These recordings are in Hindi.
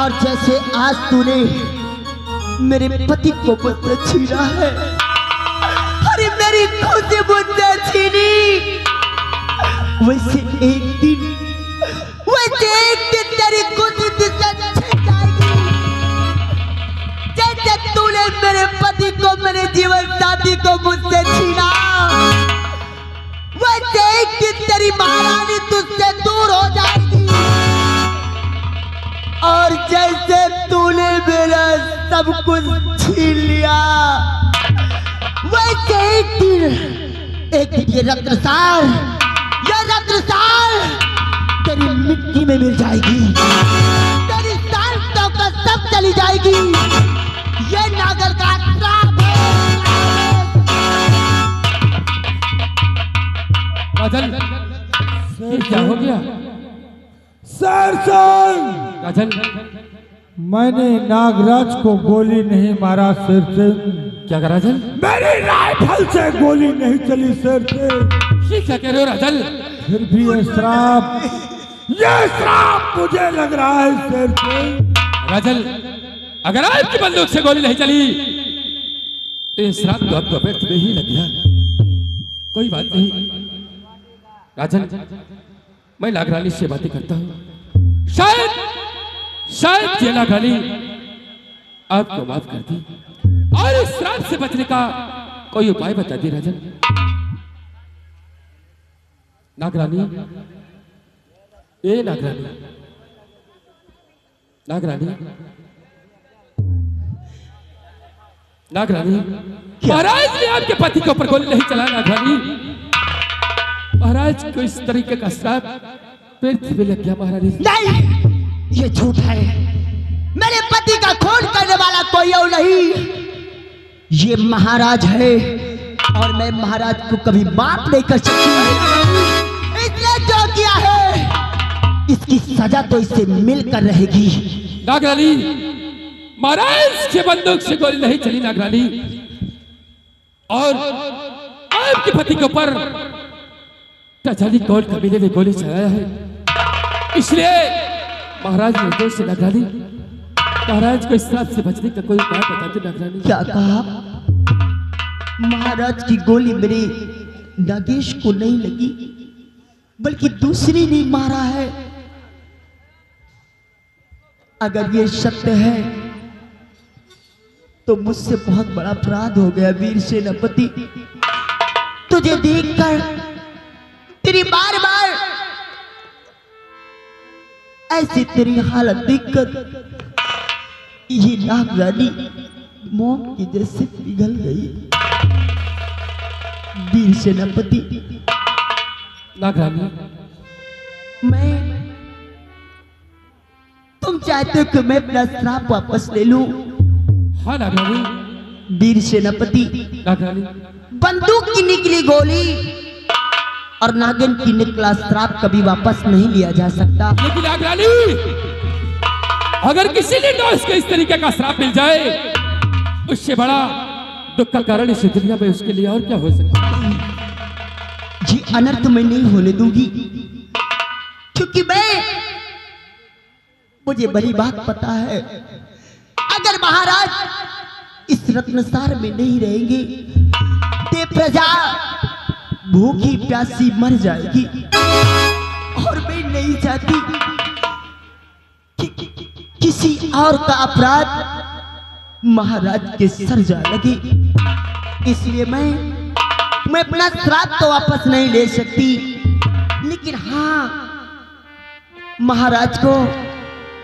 और जैसे आज तूने मेरे पति को मुझसे छीना है, अरे मेरी खुशी मुझसे छीनी, वैसे एक दिन तेरी खुशी तुझसे छिन जाएगी। जैसे तूने मेरे पति को, मेरे जीवन साथी को मुझसे छीना, वैसे एक दिन तेरी महारानी तुझसे दूर हो जाएगी। और जैसे तूने मेरा सब कुछ छीन लिया, वैसे एक दिन ये रत्नसार तेरी मिट्टी में मिल जाएगी, तेरी सांसों का सब चली जाएगी। ये नागर का श्राप है। काजल, क्या हो गया? शेरसिंह, काजल, मैंने नागराज को गोली नहीं मारा शेरसिंह। क्या करा राजन? मेरी राइफल से गोली नहीं चली शेरसिंह। ये क्या कह रहे हो राजन? फिर भी ये श्राप मुझे लग रहा है शेरसिंह। राजन, अगर आपकी बंदूक से गोली नहीं चली तो ये श्राप तो आपको व्यर्थ में ही लग गया। कोई बात नहीं राजन, मैं नागरानी से बातें करता हूँ। शायद ये नागरानी आपको माफ कर दी और इस श्राप से बचने का कोई उपाय बता दी। राजन, नागरानी, ए नागरानी, नागरानी, नागरानी, महाराज ने आपके पति के ऊपर गोली नहीं चलाया। नागरानी, महाराज को इस तरीके का श्राप व्यर्थ में लग गया। महारानी नहीं, ये झूठ है। मेरे पति का खून करने वाला कोई और नहीं, ये महाराज है और मैं महाराज को कभी माफ नहीं कर सकती। इसने जो किया है इसकी सजा तो इससे मिलकर रहेगी। नागरानी, महाराज के बंदूक से गोली नहीं चली नागरानी, और आपके पति के ऊपर जानी कौन कमीने में गोली चलाया है, इसलिए महाराज निर्दोष से। नागरानी, महाराज को इस श्राप से बचने का कोई उपाय बताते नागरानी। क्या कहा? महाराज की गोली मेरे नागेश को नहीं लगी, बल्कि दूसरी ने मारा है। अगर ये सत्य है तो मुझसे बहुत बड़ा अपराध हो गया वीर सेनापति। तुझे देखकर, तेरी बार बार ऐसी तेरी हालत देखकर ये नागरानी मोम की जैसे पिघल गई। वीर सेनापति, नागरानी, तुम चाहते हो कि मैं अपना श्राप वापस ले लूं? हाँ नागरानी। वीर सेनापति, नागरानी, बंदूक की निकली गोली और नागिन की निकला श्राप कभी वापस नहीं लिया जा सकता। लेकिन नागरानी, अगर किसी ने दोस्त को इस तरीके का श्राप मिल जाए, उससे बड़ा दुख का कारण इस दुनिया में उसके लिए और क्या हो सकता है? जी अनर्थ मैं नहीं होने दूंगी, क्योंकि मुझे बड़ी बात पता है। अगर महाराज इस रत्नसार में नहीं रहेंगे तो प्रजा भूखी प्यासी मर जाएगी, और मैं नहीं चाहती कि किसी और का अपराध महाराज के सर जा लगे। इसलिए मैं अपना श्राप तो वापस नहीं ले सकती, लेकिन हाँ, महाराज को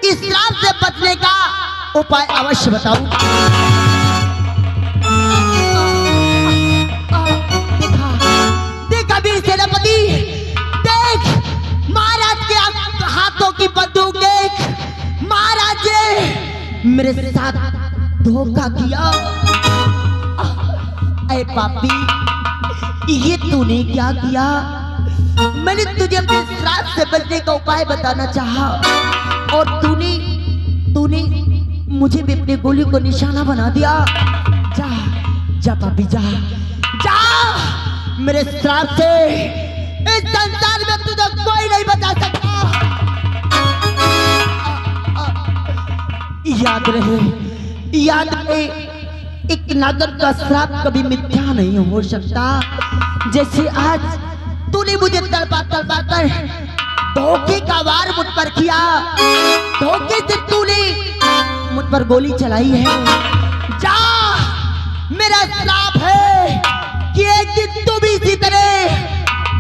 इस श्राप से बचने का उपाय अवश्य बताऊं। देखा वीर सेनापति, देख महाराज के हाथों की बंदूक देख। महाराज ने मेरे साथ धोखा किया। ऐ पापी, ये तूने क्या किया? मैंने तुझे अपने श्राप से बचने का उपाय बताना चाहा, और तूने मुझे भी अपने गोली को निशाना बना दिया। जा जा पापी, जा जा। मेरे श्राप से इस संसार में तुझे कोई नहीं बचा सकता। याद रहे, एक नागर का श्राप कभी मिथ्या नहीं हो सकता। जैसे आज तूने मुझे तड़पा तड़पा कर धोखे का वार मुझ पर किया, धोखे से तूने मुझ पर गोली चलाई है। जा, मेरा श्राप है कि एक दिन तू भी इसी तरह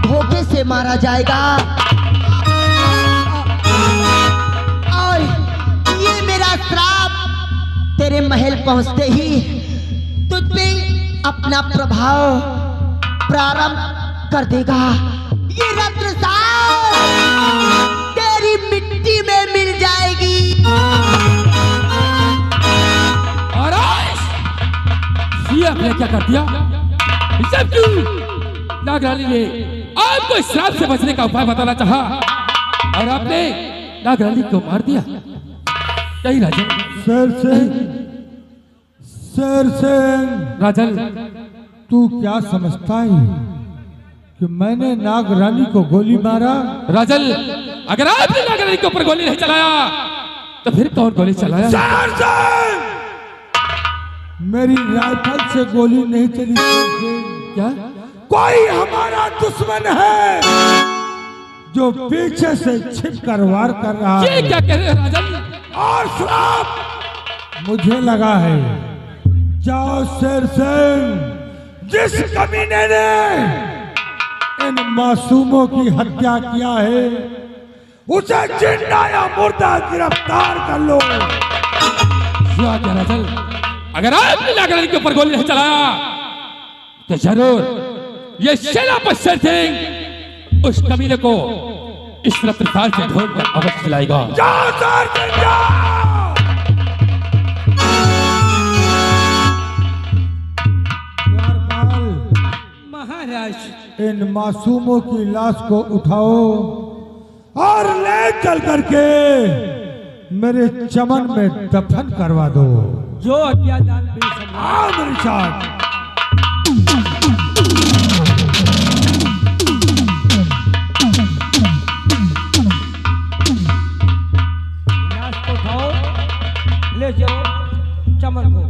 धोखे से मारा जाएगा। और ये मेरा श्राप तेरे महल पहुंचते ही तुझ पे अपना प्रभाव प्रारंभ कर देगा। ये रत्नसार तेरी मिट्टी में मिल जाएगी। और ये आपने क्या कर दिया? सब क्यों? नागरानी ने आपको इस श्राप से बचने का उपाय बताना चाहा और आपने नागरानी को मार दिया। नहीं राजन, शेर सिंह, राजन, तू क्या समझता है कि मैंने नागरानी को गोली मारा? राजन, अगर आपने नागरानी के ऊपर गोली नहीं चलाया तो फिर कौन गोली चलाया? शेर सिंह, मेरी राइफल से गोली नहीं चली। क्या कोई हमारा दुश्मन है जो पीछे से छिप कर वार कर रहा ये है? क्या कह रहे हैं राजन? और श्राप मुझे लगा है। जाओ शेर सिंह, जिस कमीने ने इन मासूमों की हत्या किया है उसे जिंदा या मुर्दा गिरफ्तार कर लो। क्या क्या राजन, अगर आपने नागरानी के ऊपर गोली नहीं चलाया तो जरूर ये सेनापति शेर सिंह उस कमीने को इस रत्नसार से ढूंढकर अवश्य लाएगा। जाओ शेर सिंह, जाओ। द्वारपाल महाराज, इन मासूमों की लाश को उठाओ और ले चल करके मेरे चमन में दफन करवा दो। जो अज्ञादान भी आओ मेरे साथ। लाश को उठाओ, ले जाओ चमन को।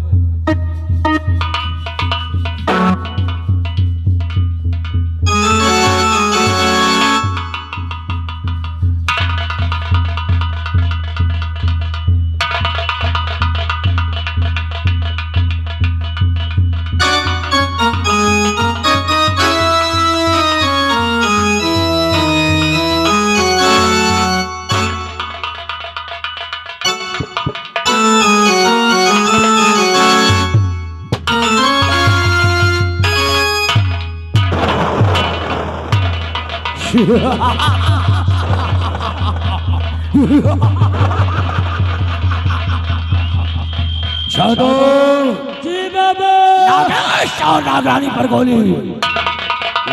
जी बाबा। नागेश और नागरानी पर गोली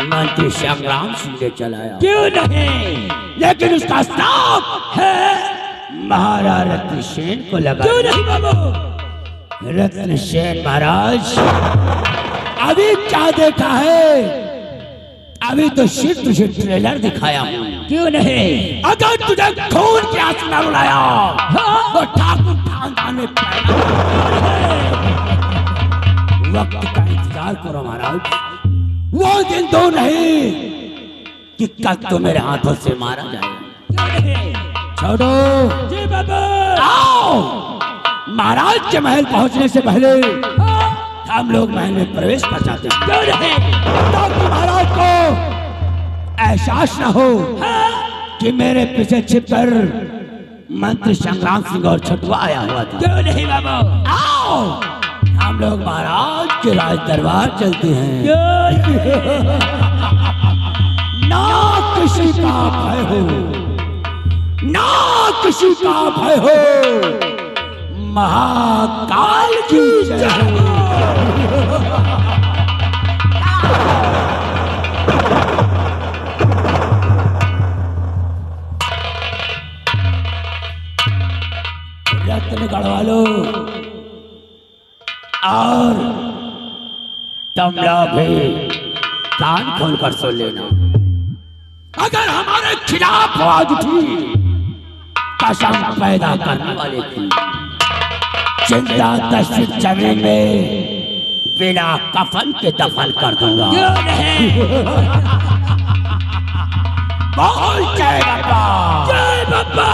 मंत्री संग्राम सिंह ने चलाया। क्यों नहीं? लेकिन उसका श्राप है महाराज रत्नसेन को लगा। क्यों नहीं बाबू? रत्नसेन महाराज, अभी क्या देखा है? अभी तो सिर्फ तुझे ट्रेलर दिखाया हूँ। क्यों नहीं? अगर तुझे खून के आंसू न रुलाया तो ठाकुर खानदान में वक्त का इंतजार करो महाराज। वो दिन तो नहीं कि कल तो मेरे हाथों से मारा जाएगा। छोड़ो जी बाबा। आओ, महाराज के महल पहुंचने से पहले हम लोग महल में प्रवेश कर जाते हैं। क्यों नहीं? ताकि महाराज को एहसास न हो कि मेरे पीछे छिपकर मंत्री संग्राम सिंह और छटुआ आया हुआ था। क्यों नहीं बाबू? आओ, हम लोग महाराज के राज दरबार चलते हैं। ना किसी का भय हो, ना किसी का भय हो, महाकाल की जय हो। रत्न गढ़वालो और तुम लोग भी कान खोलकर सुन लेना। अगर हमारे खिलाफ आवाज उठी कसम पैदा करने वाले की, जिंदा दशरथ जमीन में बिना कफन के दफन कर दूंगा। क्यों नहीं? बोल जय बाबा। जय बाबा।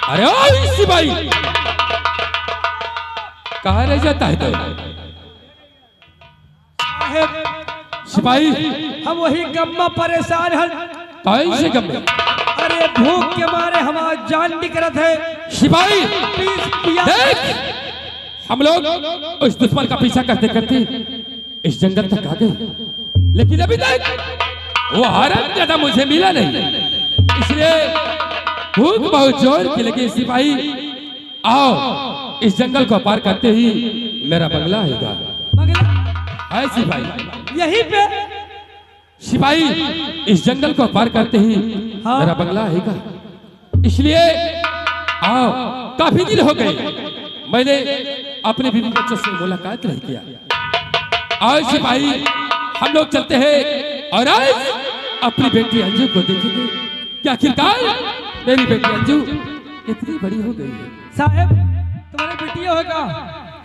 अरे ओ सिपाही, कहाँ रह जाता है तो? सिपाही, हम वही गम्मा परेशान हैं। कौन से गम में? अरे भूख के मारे हमारा जान निकलत है। सिपाही पिया देख, हम लोग उस दुश्मन का पीछा करते करते इस जंगल तक आ गए, लेकिन अभी तक वो हरम ज्यादा मुझे मिला नहीं, इसलिए भूख बहुत जोर की लगी। सिपाही आओ, इस जंगल को पार करते ही मेरा बंगला आएगा। है सिपाही यहीं पे। सिपाही, इस जंगल को पार करते ही मेरा बंगला आएगा, इसलिए आओ। काफी दिन हो गए मैंने अपने बीवी बच्चों से मुलाकात नहीं किया। आओ सिपाही, हम लोग चलते हैं और आज अपनी बेटी अंजू को देखेंगे कि आखिरकार मेरी बेटी अंजू इतनी बड़ी हो गई है। साहब, तुम्हारी बेटी होगा?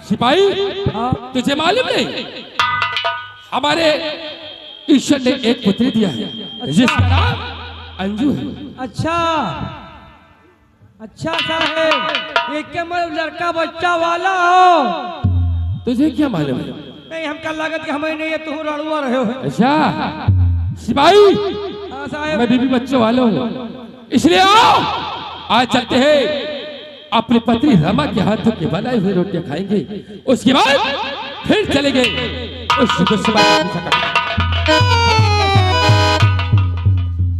सिपाही, हाँ। तुझे मालूम नहीं, हमारे ईश्वर ने एक पुत्री दिया है जिसका नाम अंजू है। अच्छा अच्छा साहब, एक के मैं लड़का बच्चा वाला हो। तुझे क्या मालूम है? नहीं, हमका लागत कि हमें नहीं है, तुम लड़ुआ रहे हो। अच्छा सिपाही, हाँ साहब। मैं बीवी बच्चों वाला हूँ, इसलिए आओ आज चलते हैं अपनी पत्नी रमा के हाथों की बनाई हुई रोटियां खाएंगे, उसके बाद फिर चलेंगे उस दुश्मन का पीछा करने।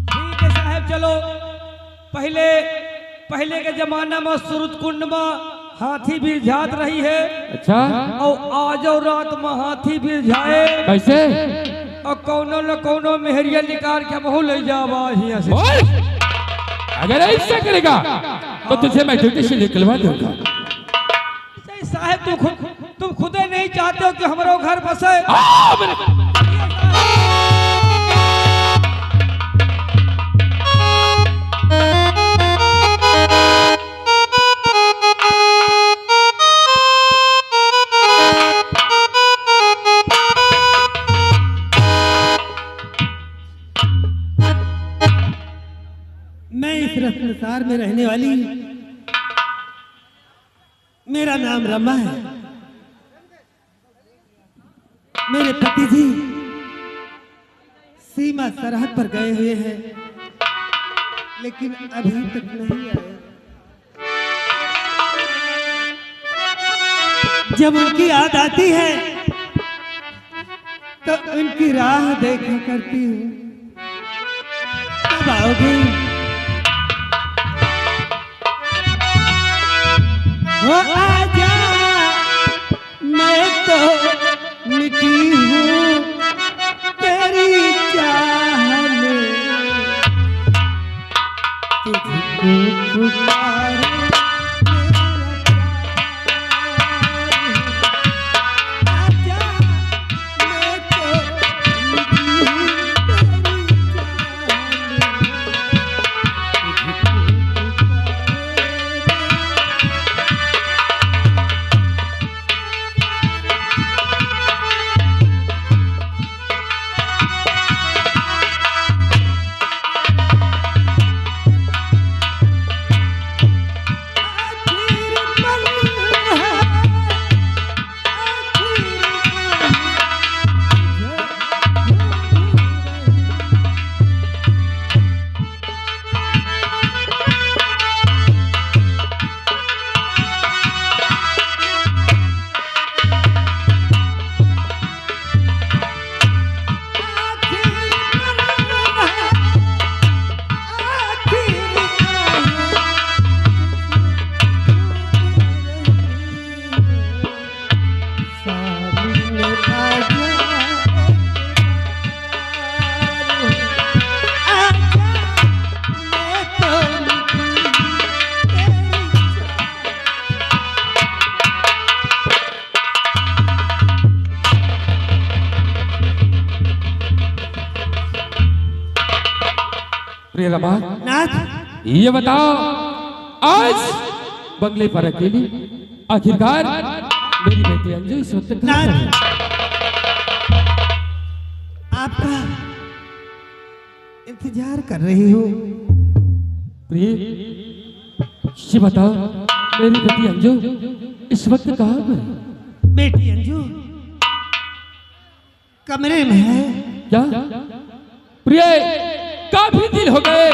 ठीक है साहब, चलो। पहले के जमाना में सुरत कुंड में हाथी भी जात रही है। अच्छा, और आज और रात में हाथी भी जाए, कैसे? और कौनो न कौनो मेहरिया निकाल के बहु ले जावा यहाँ से। बोल, अगर ऐसा करेगा तो तुझे मैं ड्यूटी से निकलवा दूंगा। साहब, तुम खुदे नहीं चाहते हो कि हमारा घर बसे। मैं इस रत्नसार में रहने वाली, मेरा नाम रमा है। मेरे पति जी सीमा सरहद पर गए हुए हैं, लेकिन अभी तक नहीं आए। जब उनकी याद आती है तो उनकी राह देखा करती हूँ। कब आओगी? वो आजा, मैं तो मिटी हूँ तेरी चाह में, तुझको पुकारे प्रिय रमा, नाथ ये बताओ आज बंगले पर अकेली आखिरकार मेरी बेटी अंजू इस वक्त कहाँ पर है? आपका इंतजार कर रही हूँ। प्रिय ये बताओ मेरी बेटी अंजू इस वक्त कहाँ पर है? बेटी अंजू कमरे में है। क्या प्रिय काफी दिन हो गए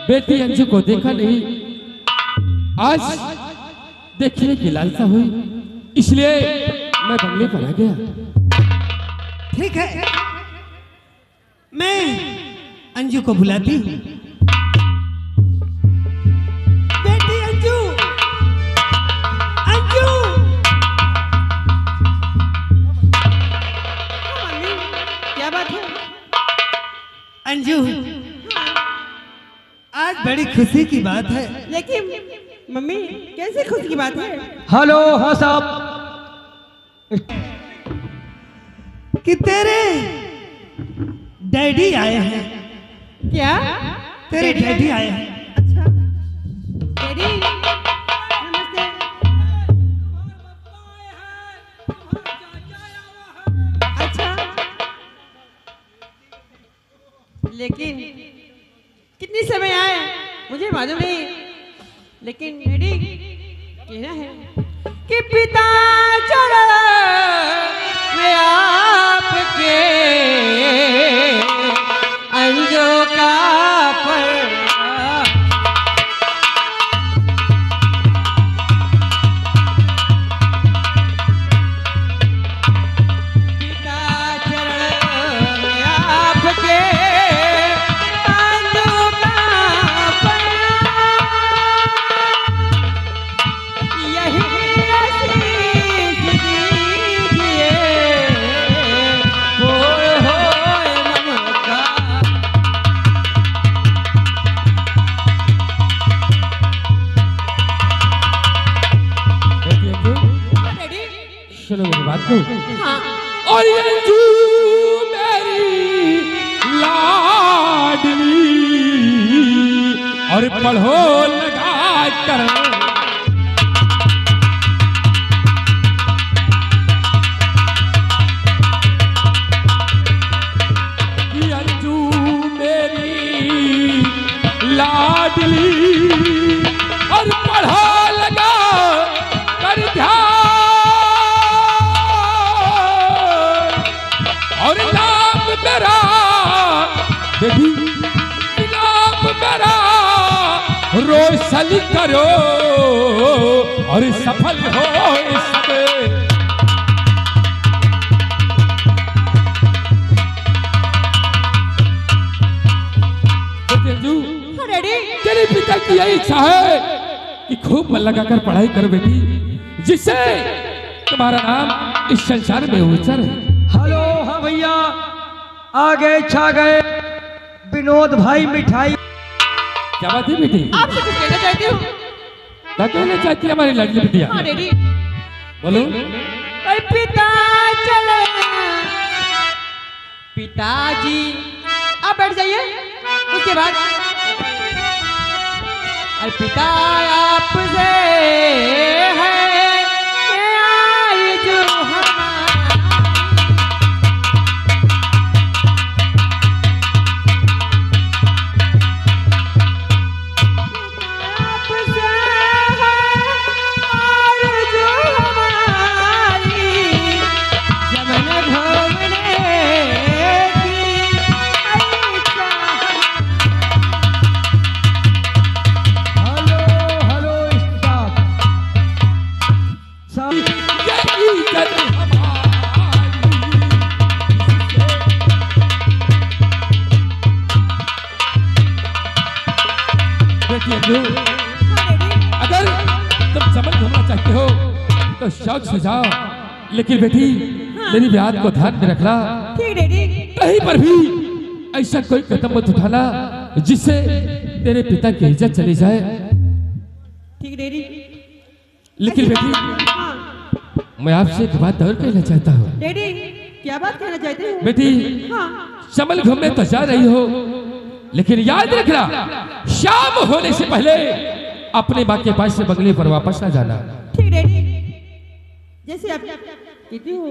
बेटी अंजू को देखा नहीं, आज देखने की लालसा हुई इसलिए मैं बंगले पर आ गया। ठीक है, मैं अंजू को बुलाती हूँ। बेटी अंजू, अंजू। क्या बात है? अंजू, आज बड़ी खुशी की बात है। लेकिन मम्मी कैसे खुशी की बात है? हेलो, हाँ साहब। कि तेरे डैडी आए हैं। क्या? तेरे डैडी आए हैं। अच्छा डैडी, नमस्ते। अच्छा, लेकिन कितनी समय आए मुझे मालूम नहीं, लेकिन डैडी कहना है कि पिता चरण में आपके अंजू का पिता चरण में आपके अंजू का यही आशीष दीजिए, बोल होए नमस्कार। बेटी अंजू डैडी, सुनो मेरी बात को। हाँ और ये अंजू मेरी लाडली और पढ़ो लगा कर ये अंजू मेरी लाडली और पढ़ो लगा कर ध्यान और नाम मेरा बेटी नाम मेरा रोशन करो और सफल हो इसमें। बेटी अंजू, हाँ डैडी, तेरे पिता की यही इच्छा है कि खूब मन लगाकर पढ़ाई कर बेटी, जिससे तुम्हारा नाम इस संसार में ऊंचा रहे। हेलो, हाँ भैया, आ गए, छा गए। विनोद भाई मिठाई। क्या बात है बेटी? आपसे कुछ कहना चाहती हूँ। क्या कहना चाहती है हमारी लाडली बिटिया? हाँ डैडी, बोलो। और पिता चले, पिताजी आप बैठ जाइए। उसके बाद और पिता आपसे है कि आई जो आपसे है और जो हमारी जमन घूमने की इच्छा। Hello, hello staff. सब ये इज्जत हमारी। बेटी अंजू, अगर तुम समझ घूमना चाहते हो तो शौक से जाओ, लेकिन बेटी मेरी बात को ध्यान में रखना, ठीक डैडी। कहीं पर भी ऐसा कोई कदम मत उठाना जिससे तेरे पिता की इज्जत चली जाए। ठीक डैडी। लेकिन बेटी हाँ मैं आपसे एक बात और कहना चाहता हूँ। डैडी, क्या बात कहना चाहते हो? बेटी हाँ चमल घूमने तो जा रही हो, लेकिन याद रखना, शाम होने से पहले अपने माँ के पास से बंगले पर वापस आ जाना। ठीक डैडी, जैसे आप कहती हो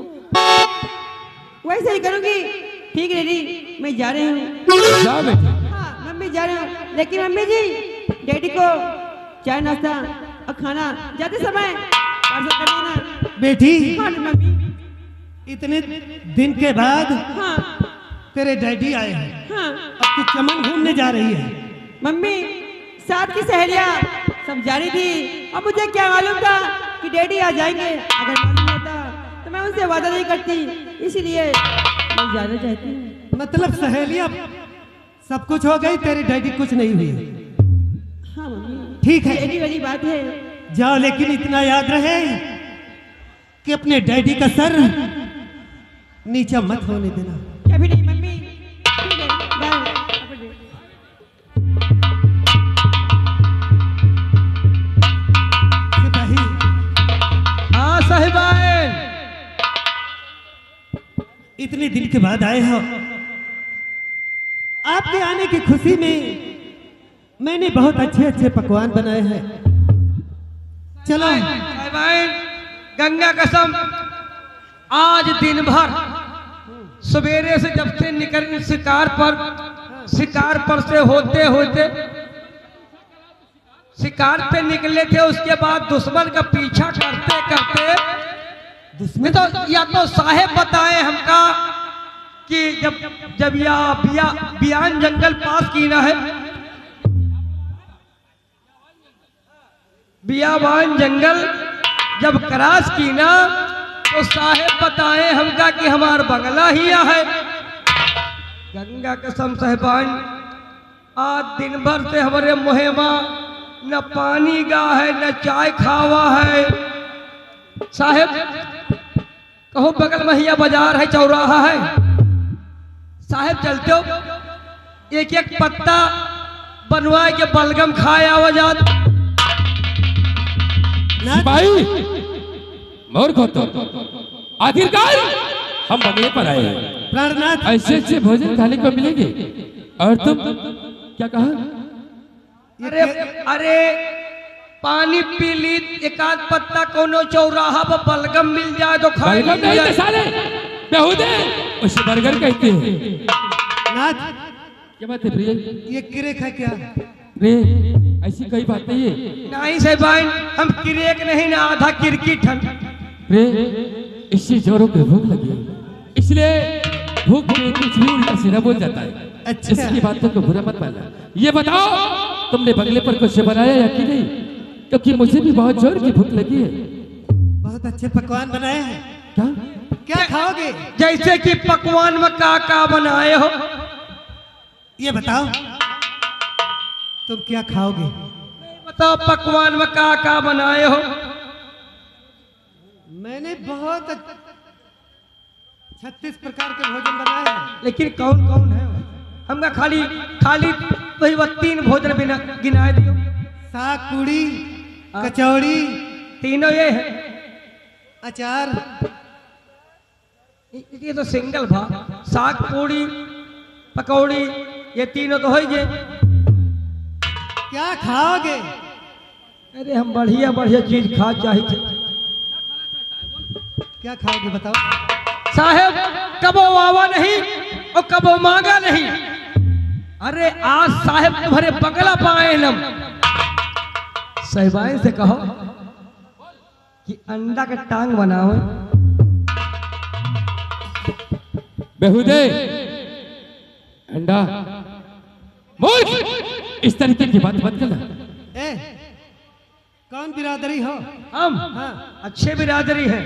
वैसे ही करूंगी। ठीक डैडी, मैं जा रही हूँ। जा बेटी। हाँ मम्मी जा रही हूँ, लेकिन मम्मी जी डैडी को चाय नाश्ता और खाना जाते समय पार्सल कर देना। बेटी, हाँ मम्मी। इतने दिन के बाद हाँ तेरे डैडी आए हैं, हाँ अब तू चमन घूमने जा रही है। मम्मी, साथ की सहेलियां सब जा रही थी, अब मुझे क्या मालूम था कि डैडी आ जाएंगे। अगर मालूम होता तो मैं उनसे वादा नहीं करती, इसीलिए मैं जाना चाहती हूँ। मतलब सहेलियां सब कुछ हो गई, तेरी डैडी कुछ नहीं हुई। हाँ मम्मी, ठीक है, डैडी वाली बात है। जाओ, लेकिन इतना याद रहे कि अपने डैडी का सर नीचा मत होने देना। कभी नहीं मम्मी। ठीक है, बाय। सिपाही, हाँ साहिबान, इतने दिन के बाद आए हो। आपके आने की खुशी में मैंने बहुत अच्छे अच्छे पकवान बनाए हैं। चलो। साहिबान, गंगा कसम, आज दिन भर सवेरे से जब से निकल शिकार पर से होते होते शिकार पे निकले थे, उसके बाद दुश्मन का पीछा करते करते दुश्मन तो या तो साहेब बताए हमका कि जब बियान जंगल पास कीना है, बियाबान जंगल जब क्रॉस कीना तो साहेब बताए हमका कि हमार बंगला ही है। गंगा कसम साहिबान, आज दिन भर से हमारे मुहेमा न पानी गा है न चाय खावा है। साहेब कहो बगल महिया बाजार है, चौराहा है, साहेब चलते हो एक एक पत्ता बनवाए के बलगम खाए आवाजात। सिपाही, मूर्ख हो तुम। आखिरकार हम बंगले पर आए हैं, प्राणनाथ, ऐसे अच्छे भोजन खाने को मिलेंगे और तुम क्या कहा? अरे अरे पानी पी ली, एक आध पत्ता कोनो चौराहा पर बलगम मिल जाए तो खाए बलगम नहीं तो साले बेहुदे उसे बर्गर कहते हैं। नाथ, क्या बात है प्रिय? ये क्रेक है क्या? रे ऐसी कोई बात नहीं है। नहीं साहिबान, हम क्रिकेट नहीं ना आधा क्रिकेट हम। रे इससे जोरों पे भूख लगी है, इसलिए भूख में कुछ भी उल्टा सीधा बोल जाता है। अच्छा। इसकी बातों को बुरा मत मानना। ये बताओ तुमने बंगले पर कुछ बनाया या कि नहीं, क्योंकि मुझे भी बहुत जोर की भूख लगी है। बहुत अच्छे पकवान बनाए हैं। क्या क्या खाओगे? जैसे कि पकवान में का बनाए हो, ये बताओ, तुम क्या खाओगे? बताओ पकवान में का बनाए हो। मैंने बहुत 36 प्रकार के भोजन बनाए हैं। लेकिन कौन कौन है? हमका खाली वही 3 भोजन बिना गिनाए दियो। साग, पूड़ी, कचौड़ी, तीनों ये है। अचार। ये तो सिंगल भा, साग पूड़ी पकौड़ी ये तीनों तो हो गए। क्या खाओगे? अरे हम बढ़िया बढ़िया चीज खा चाहिए। क्या खाओगे बताओ? साहेब कबो वावा नहीं और कबो मांगा नहीं। अरे आज साहेब तुम्हारे बंगला पाए नम। साहिबाइन से कहो कि अंडा का टांग बनाओ। बेहुदे अंडा मूर्ख, इस तरीके की बात मत करना। ए, कौन बिरादरी हो? हम हाँ। अच्छे बिरादरी है,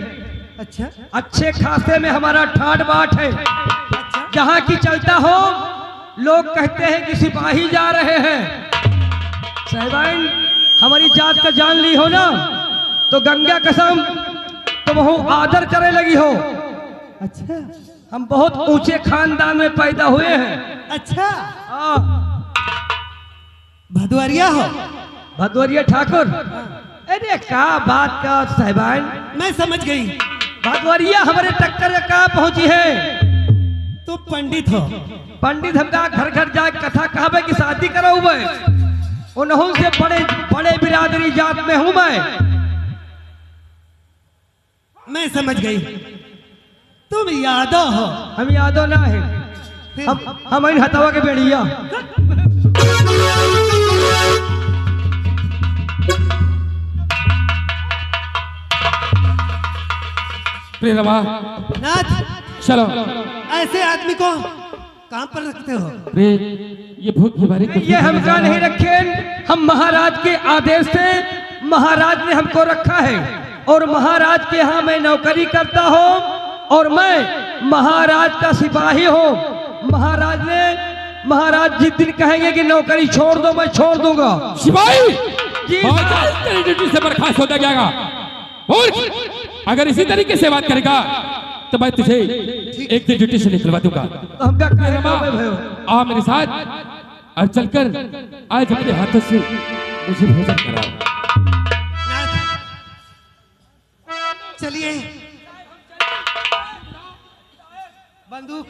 अच्छा अच्छे खासे में हमारा ठाट बाट है। अच्छा। जहाँ की चलता हो लोग कहते हैं कि सिपाही जा रहे हैं। साहिबाइन हमारी जात का जान ली हो ना, तो गंगा कसम तुम हो आदर करे लगी हो। अच्छा हम बहुत ऊंचे खानदान में पैदा हुए हैं। अच्छा। हाँ, भदौरिया हो? भदौरिया ठाकुर। अरे क्या बात का साहिबाइन, मैं समझ गई। भदौरिया हमारे टक्कर में कहाँ पहुंची है? तू पंडित हो। पंडित हमका घर घर जाए कथा कहबे की शादी करो मैं उन्हों से बड़े बड़े बिरादरी जात में हूँ मैं समझ गई, तुम यादव हो। हम यादव ना है, हम इन हथवा के बेड़िया। प्रियरमा नाथ, चलो। ऐसे आदमी को काम पर रखते हो? रे ये भूख की बारी ये हमका नहीं रखे, हम महाराज के आदेश से महाराज ने हमको रखा है और महाराज के यहाँ मैं नौकरी करता हूँ और मैं महाराज का सिपाही हूँ। महाराज जिस दिन कहेंगे कि नौकरी छोड़ दो मैं छोड़ दूंगा। सिपाही जी तेरी ड्यूटी से बर्खास्त होता जाएगा और अगर इसी तरीके से बात करेगा तो मैं तुझे एक दिन ड्यूटी से निकलवा दूंगा। तो हमका आ मेरे साथ और चलकर आज अपने हाथों से मुझे भोजन कराओ। चलिए। बंदूक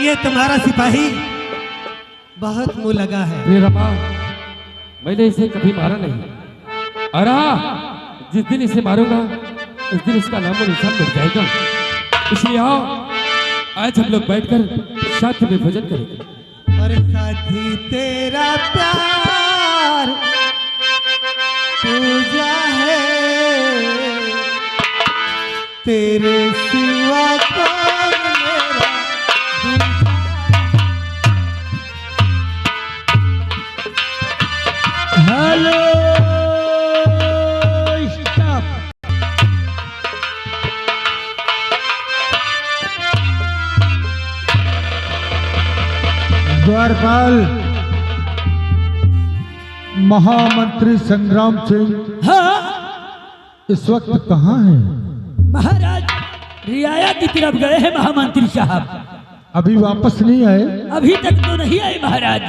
ये तुम्हारा सिपाही बहुत मुंह लगा है। रे रमा, मैंने इसे कभी मारा नहीं और जिस दिन इसे मारूंगा उस दिन इसका नामो निशान मिट जाएगा। इसलिए आओ आज हम लोग बैठकर साथ में भोजन करेंगे। और साथी तेरा प्यार पूजा है, तेरे सिवा कौन मेरा हेलो स्टॉप। द्वारपाल महामंत्री संग्राम सिंह हाँ इस वक्त कहाँ हैं? महाराज रियाया की तरफ गए हैं महामंत्री साहब। अभी वापस नहीं आए? अभी तक तो नहीं आए महाराज।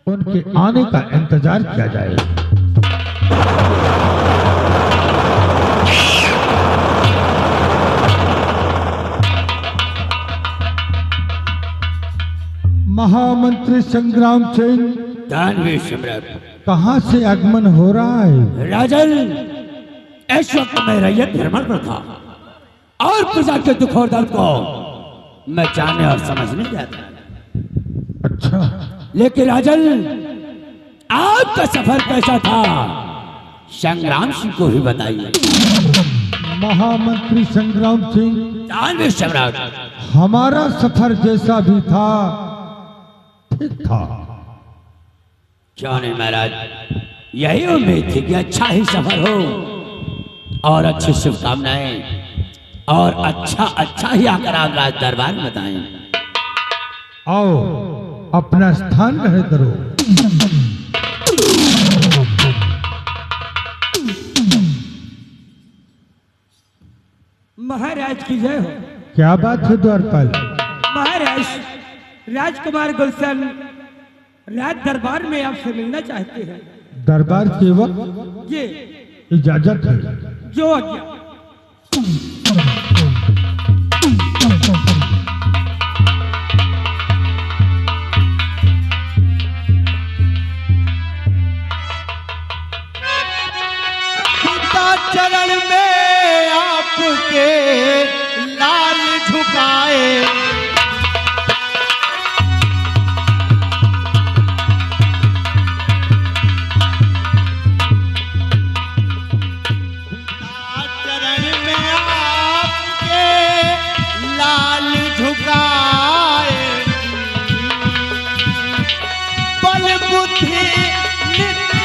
उनके आने का इंतजार किया जाए। महामंत्री संग्राम सिंह दानवीर सम्राट कहाँ से आगमन हो रहा है? राजन, इस वक्त मैं रैयत भ्रमण पर था और प्रजा के दुख और दर्द को मैं जानने और समझने गया था। अच्छा, लेकिन राजन आपका सफर कैसा था संग्राम सिंह को ही बताइए। महामंत्री संग्राम सिंह, दानवीर सम्राट, हमारा सफर जैसा भी था ठीक था। क्यों नहीं महाराज, यही उम्मीद थी कि अच्छा ही सफर हो और अच्छी शुभकामनाएं और अच्छा ही आकर आप राज दरबार में बताएं। आओ अपना स्थान ग्रहण करो। महाराज की जय हो। क्या बात है द्वारपाल? महाराज, राजकुमार गुलशन राज दरबार में आपसे मिलना चाहते हैं। दरबार के वक्त ये इजाजत है। जो आज्ञा। चरण में आपके लाल झुकाए, चरण में आपके लाल झुकाए, बल बुद्धि नित्य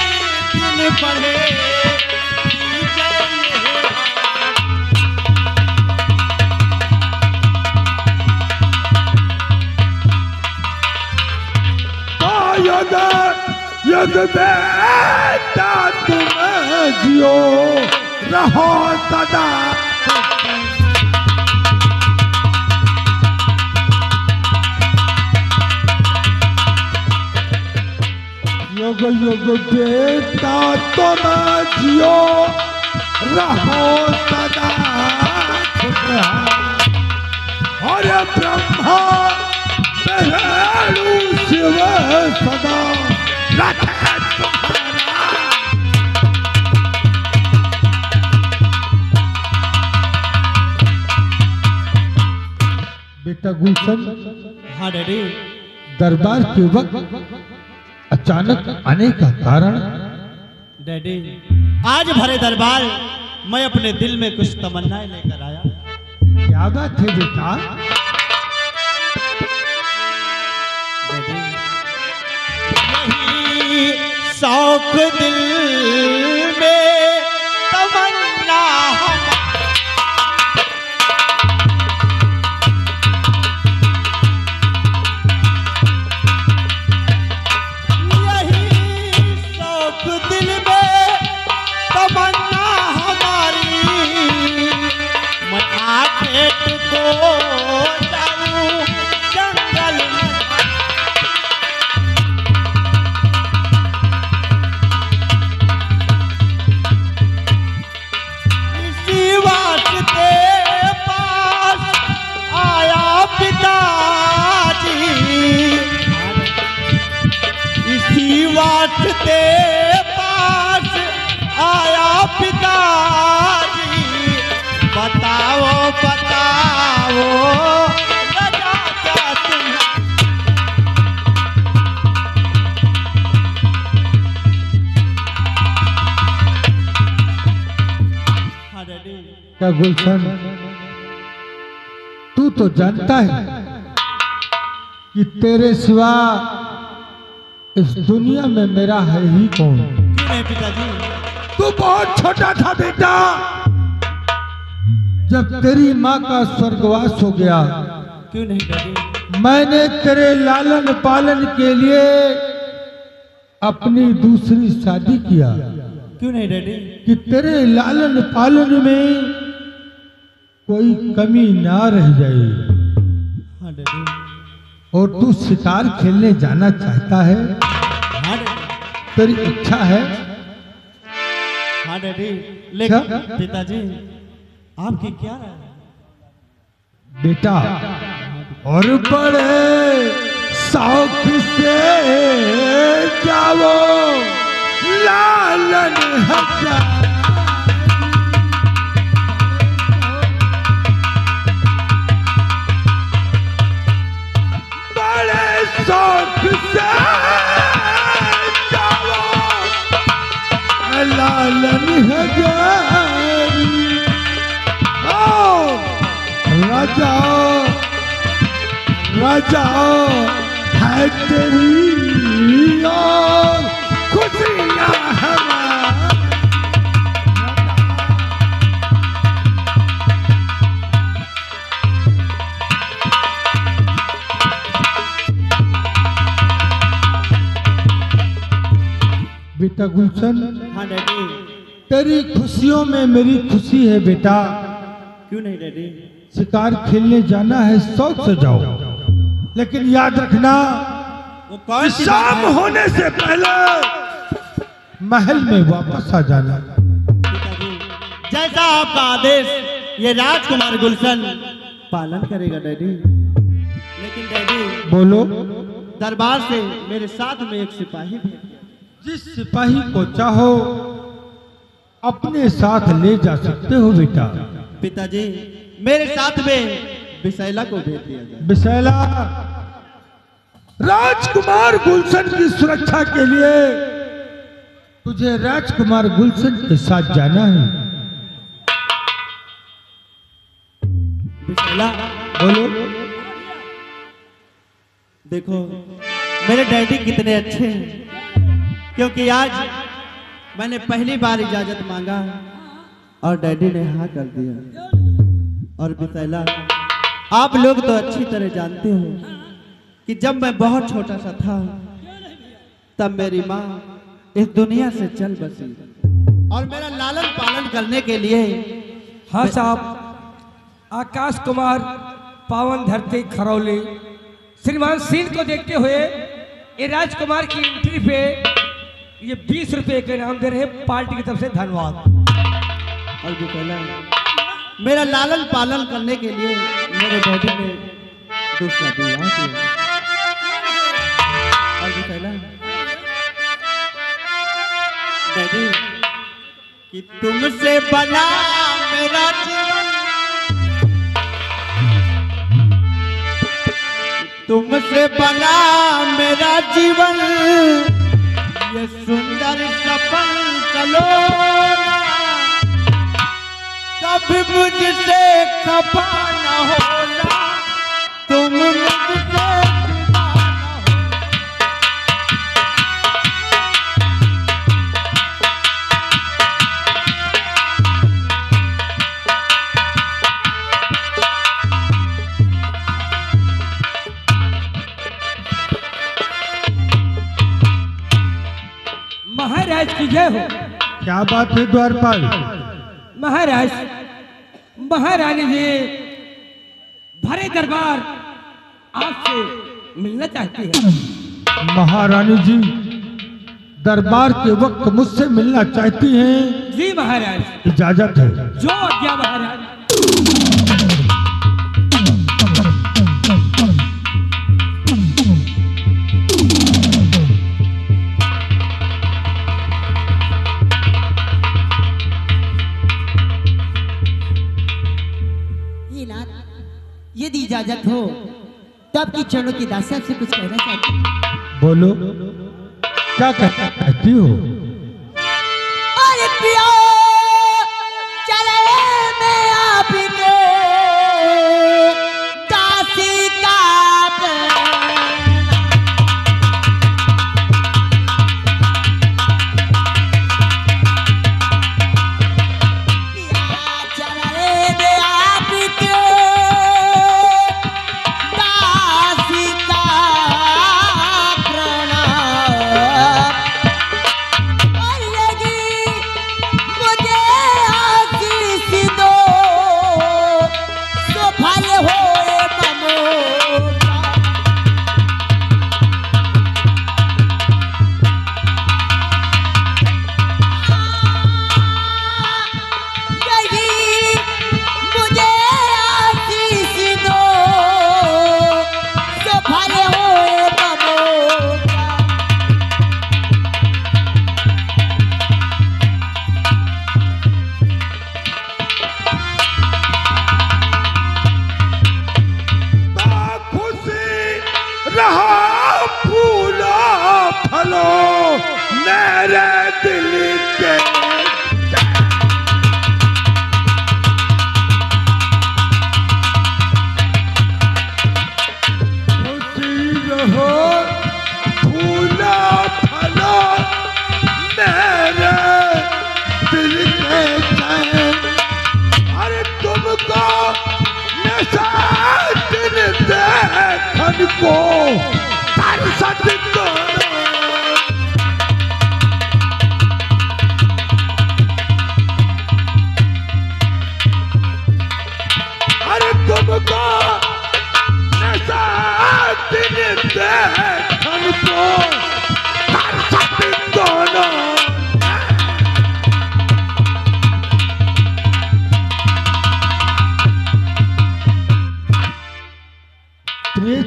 दिन बढ़े। यद बेटा तुम जियो रहो सदा, युग युग बेटा तुम जियो रहो सदा खुशहाल। हरे ब्रह्मा विष्णु शिव सदा रखे तुम्हारा। बेटा गुलशन। हाँ डैडी। दरबार के वक्त अचानक आने का कारण? डैडी आज भरे दरबार मैं अपने दिल में कुछ तमन्नाएं लेकर आया। क्या बात है बेटा? यही शौक दिल में तमन्ना वास्ते पास आया पिताजी। बताओ बताओ रजा क्या तुम। क्या गुलशन, तू तो जानता है कि तेरे सिवा इस दुनिया में मेरा है ही कौन? क्यों नहीं पिताजी? तू बहुत छोटा था बेटा जब तेरी माँ का स्वर्गवास हो गया। क्यों नहीं डैडी? मैंने तेरे लालन पालन के लिए अपनी दूसरी शादी किया। क्यों नहीं डैडी? कि तेरे लालन पालन में कोई कमी ना रह जाए। हाँ डैडी। और तू शिकार खेलने जाना चाहता है? हाँ डैडी। तेरी इच्छा है? हाँ डैडी। लेकिन पिताजी आपकी क्या राय है? बेटा और बड़े शौक से जाओ लालन हजार। बड़े शौक से जाओ लालन हजार। राजा राजा है तेरी और खुशियाँ हमारी। बेटा गुलशन। हाँ डैडी। तेरी खुशियों में मेरी खुशी है बेटा। क्यों नहीं डैडी? शिकार खेलने जाना है शौक से जाओ, लेकिन याद रखना वो कौन सी शाम होने से पहले महल में वापस आ जाना। पिताजी जैसा आपका आदेश ये राजकुमार गुलशन पालन करेगा डैडी। लेकिन डैडी बोलो। दरबार से मेरे साथ में एक सिपाही भी है। जिस सिपाही को चाहो अपने साथ ले जा सकते हो बेटा। पिताजी मेरे साथ में विशैला को भेज दिया जाए। विशैला राजकुमार गुलशन की सुरक्षा के लिए तुझे राजकुमार गुलशन के साथ जाना है। विशैला बोलो। देखो मेरे डैडी कितने अच्छे हैं, क्योंकि आज मैंने पहली बार इजाजत मांगा और डैडी ने हाँ कर दिया। और विशैला आप लोग तो अच्छी तरह जानते हो कि जब मैं बहुत छोटा सा था तब मेरी माँ इस दुनिया से चल बसी और मेरा लालन पालन करने के लिए। हाँ साहब, आकाश कुमार पावन धरती खरौली श्रीमान सिंह को देखते हुए ये राजकुमार की एंट्री पे ये 20 रुपए के इनाम दे रहे हैं पार्टी की तरफ से, धन्यवाद। और जो पहला मेरा लालन पालन करने के लिए मेरे डैडी ने दूसरा विवाह किया। और जो पहला डैडी कि तुमसे बना मेरा जीवन, तुमसे बना मेरा जीवन, ये सुंदर सफल चलो कभी मुझसे खफा न होना, तुम मुझसे जुदा न हो। महाराज की जय हो। क्या बात है द्वारपाल? महाराज, महारानी जी भरे दरबार आपसे मिलना चाहती है। महारानी जी दरबार के वक्त मुझसे मिलना चाहती हैं। जी महाराज। इजाजत है। जो आज्ञा महाराज। यदि इजाजत हो तो आपकी चरणों की दासी आपसे कुछ कहना चाहती हूँ। बोलो, क्या कहती हो? अरे पिया चले मैं आपके दासी का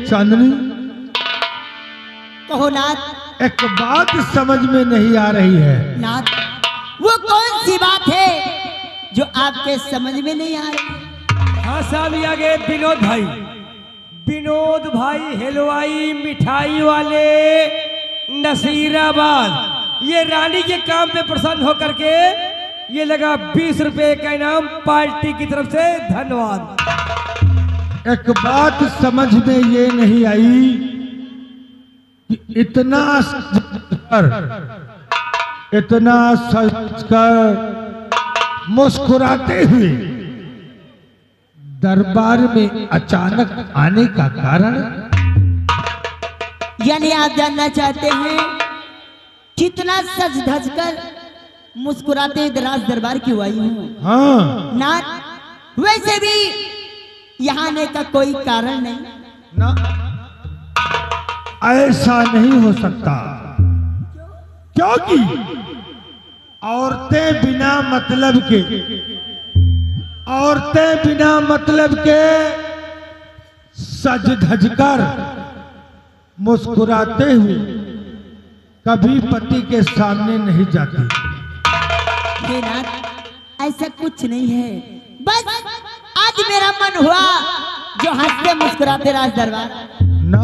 चांदनी, कहो नाथ। एक बात समझ में नहीं आ रही है। नाथ, वो कौन सी बात है जो आपके समझ में नहीं आ रही? हाँ साहब, आगे विनोद भाई, विनोद भाई हलवाई मिठाई वाले नसीराबाद, ये रानी के काम पे प्रसन्न होकर के ये लगा 20 रुपए का इनाम पार्टी की तरफ से, धन्यवाद। एक बात समझ में ये नहीं आई कि इतना सजकर मुस्कुराते हुए दरबार में अचानक आने का कारण? यानी आप जानना चाहते हैं कितना सज धज कर मुस्कुराते दराज दरबार क्यों आई हूँ? हाँ। नाथ, वैसे भी यहाँ आने का कोई कारण नहीं ना, ऐसा नहीं हो सकता। क्योंकि औरतें बिना मतलब के सज धज कर मुस्कुराते हुए कभी पति के सामने नहीं जाती। हे नाथ, ऐसा कुछ नहीं है, बस आज मेरा मन हुआ जो हंसते मुस्कुराते राज दरबार। ना,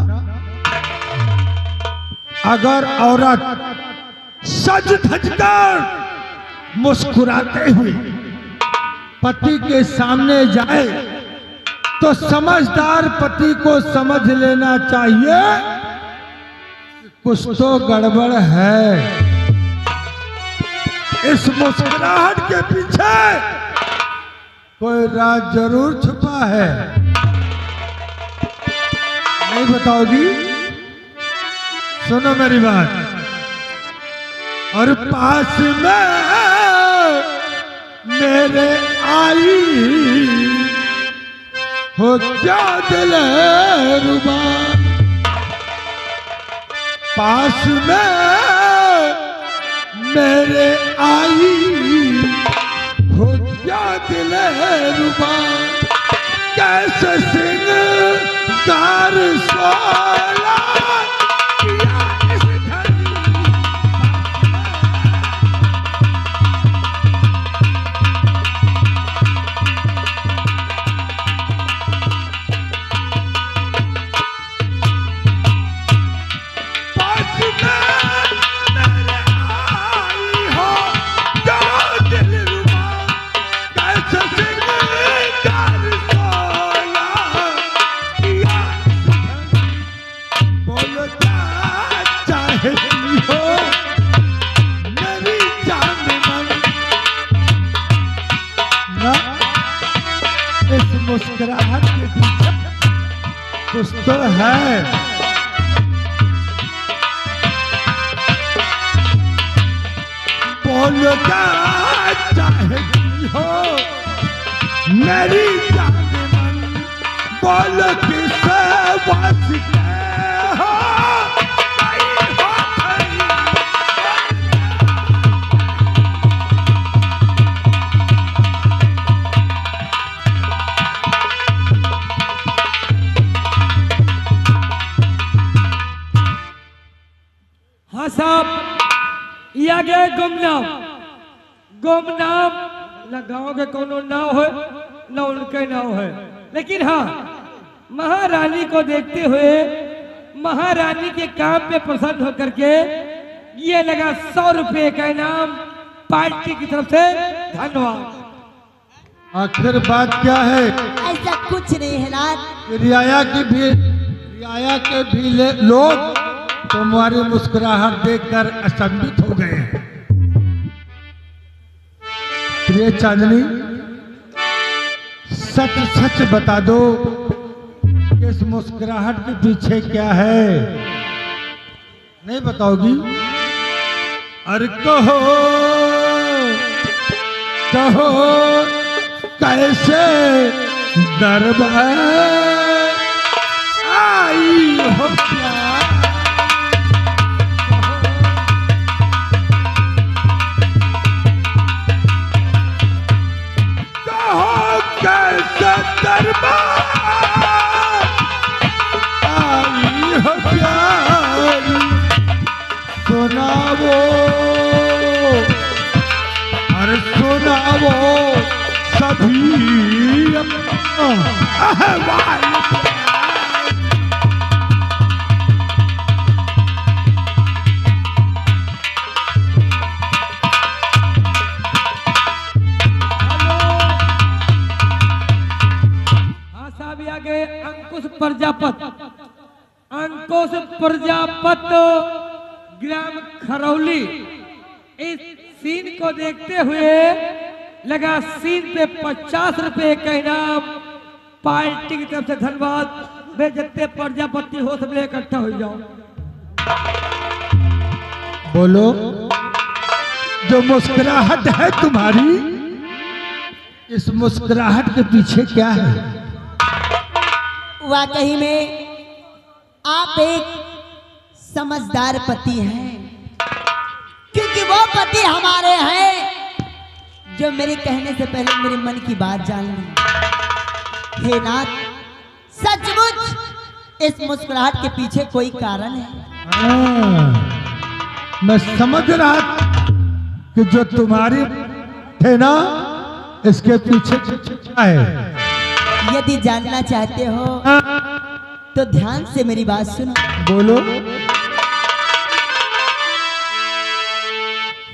अगर औरत सज धज कर मुस्कुराते हुए पति के सामने जाए तो समझदार पति को समझ लेना चाहिए कुछ तो गड़बड़ है। इस मुस्कुराहट के पीछे कोई राज जरूर छुपा है। नहीं बताओगी? सुनो मेरी बात। और पास में मेरे आई हो क्या दिल रुबा, पास में मेरे आई हो क्या दिल रुबा, कैसे सिंगार सोला किया इस घड़ी। मुस्कुराहट के पीछे कुछ तो है। बोलो क्या चाहती हो मेरी जान मन, बोलो किसे वास्ते हो कहीं हो कहीं। हाँ साहब, ये आ गया गुमनाम। गुमनाम न गाँव के कोनो नाव है न उनके नाव है, लेकिन हाँ महारानी को देखते हुए महारानी के काम पे प्रसन्न होकर के ये लगा 100 रुपए का इनाम पार्टी की तरफ से। धन्यवाद। आखिर बात क्या है? ऐसा कुछ नहीं है नाथ। रियाया के भी लोग तुम्हारी मुस्कुराहट देखकर अचंभित हो गए हैं। प्रिय चांदनी, सच सच बता दो कि इस मुस्कुराहट के पीछे क्या है? नहीं बताओगी? अरे कहो कहो कैसे दरबार आई हो प्यार, कैसे दरबार आई हो प्यारी, सुनावो अरे सुनावो सभी अपना अहवाल। अंकुश प्रजापत ग्राम खरौली इस सीन को देखते हुए लगा सीन पे 50 रुपए का इनाम पार्टी की तरफ से। धन्यवाद। वे जितने प्रजापति हो सब इकट्ठा हो जाओ। बोलो, जो मुस्कुराहट है तुम्हारी, इस मुस्कुराहट के पीछे क्या है? वाकई में आप एक समझदार पति हैं। पति हमारे हैं जो मेरे कहने से पहले मेरे मन की बात जान ली। हे नाथ, सचमुच इस मुस्कुराहट के पीछे कोई कारण है। मैं समझ रहा कि जो तुम्हारी थे ना, इसके पीछे क्या है। यदि जानना चाहते हो तो ध्यान से मेरी बात सुनो। बोलो।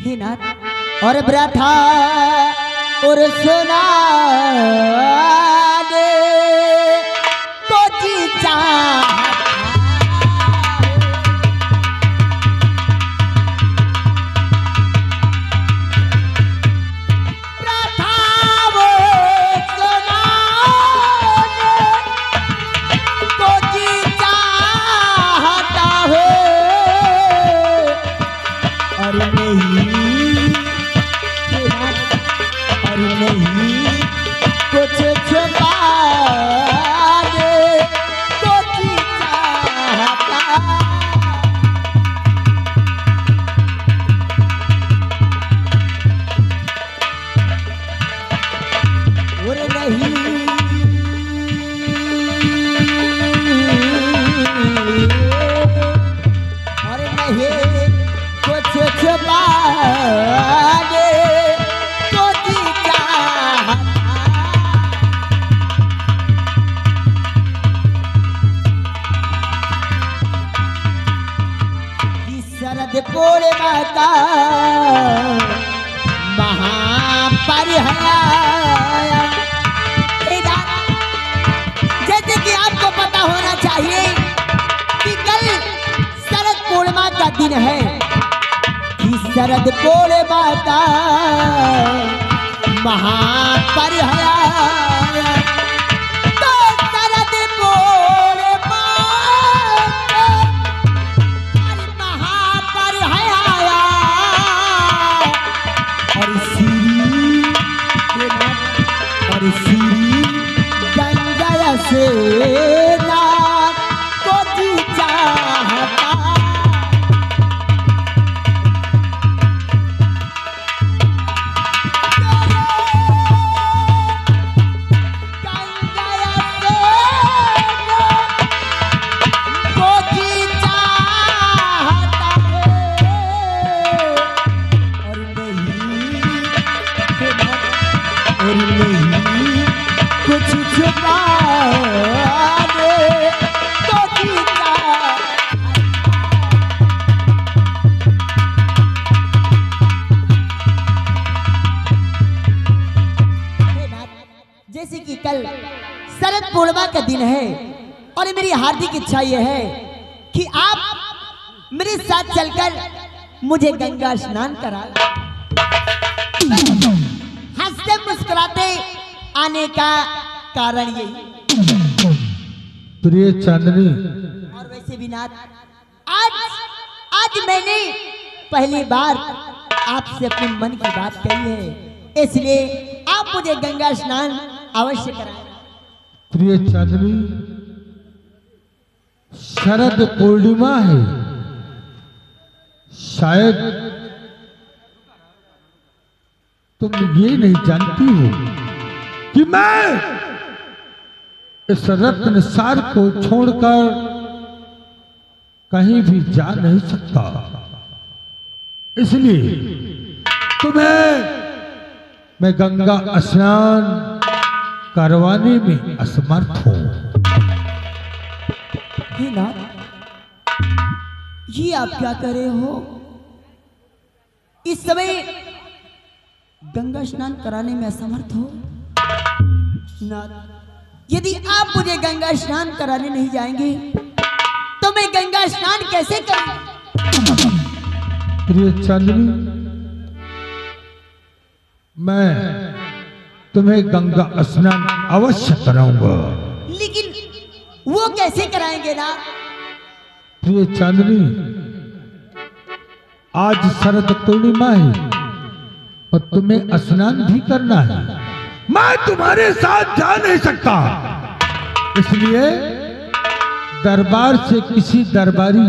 हे नाथ, और ब्रथा और सुना दे को जी चाहता कोड़े माता महापर जैसे कि आपको पता होना चाहिए कि कल शरद पूर्णिमा का दिन है। कि शरद कोड़े माता महापर जैसे कि कल शरद पूर्णिमा का दिन है और मेरी हार्दिक इच्छा यह है कि आप मेरे साथ चलकर मुझे गंगा स्नान करा। हंसते मुस्कुराते आने का कारण यही। प्रिय चांदनी, और वैसे भी नाथ, आज मैंने पहली बार आपसे अपने मन की बात कही है, इसलिए आप मुझे गंगा स्नान अवश्य कराएं। प्रिय चांदनी, शरद पूर्णिमा है। शायद तुम ये नहीं जानती हो कि मैं इस रत्न सार को छोड़कर कहीं भी जा नहीं सकता, इसलिए तुम्हें मैं गंगा स्नान करवाने में असमर्थ हूं। हे नाथ, ये आप क्या कर रहे हो? इस समय गंगा स्नान कराने में असमर्थ हो? नाथ, यदि आप मुझे गंगा स्नान कराने नहीं जाएंगे तो मैं गंगा स्नान कैसे करूं? प्रिय चांदनी, मैं तुम्हें गंगा स्नान अवश्य कराऊंगा। लेकिन वो कैसे कराएंगे ना? प्रिय चांदनी, आज शरद पूर्णिमा है और तुम्हें स्नान भी करना है। मैं तुम्हारे साथ जा नहीं सकता, इसलिए दरबार से किसी दरबारी,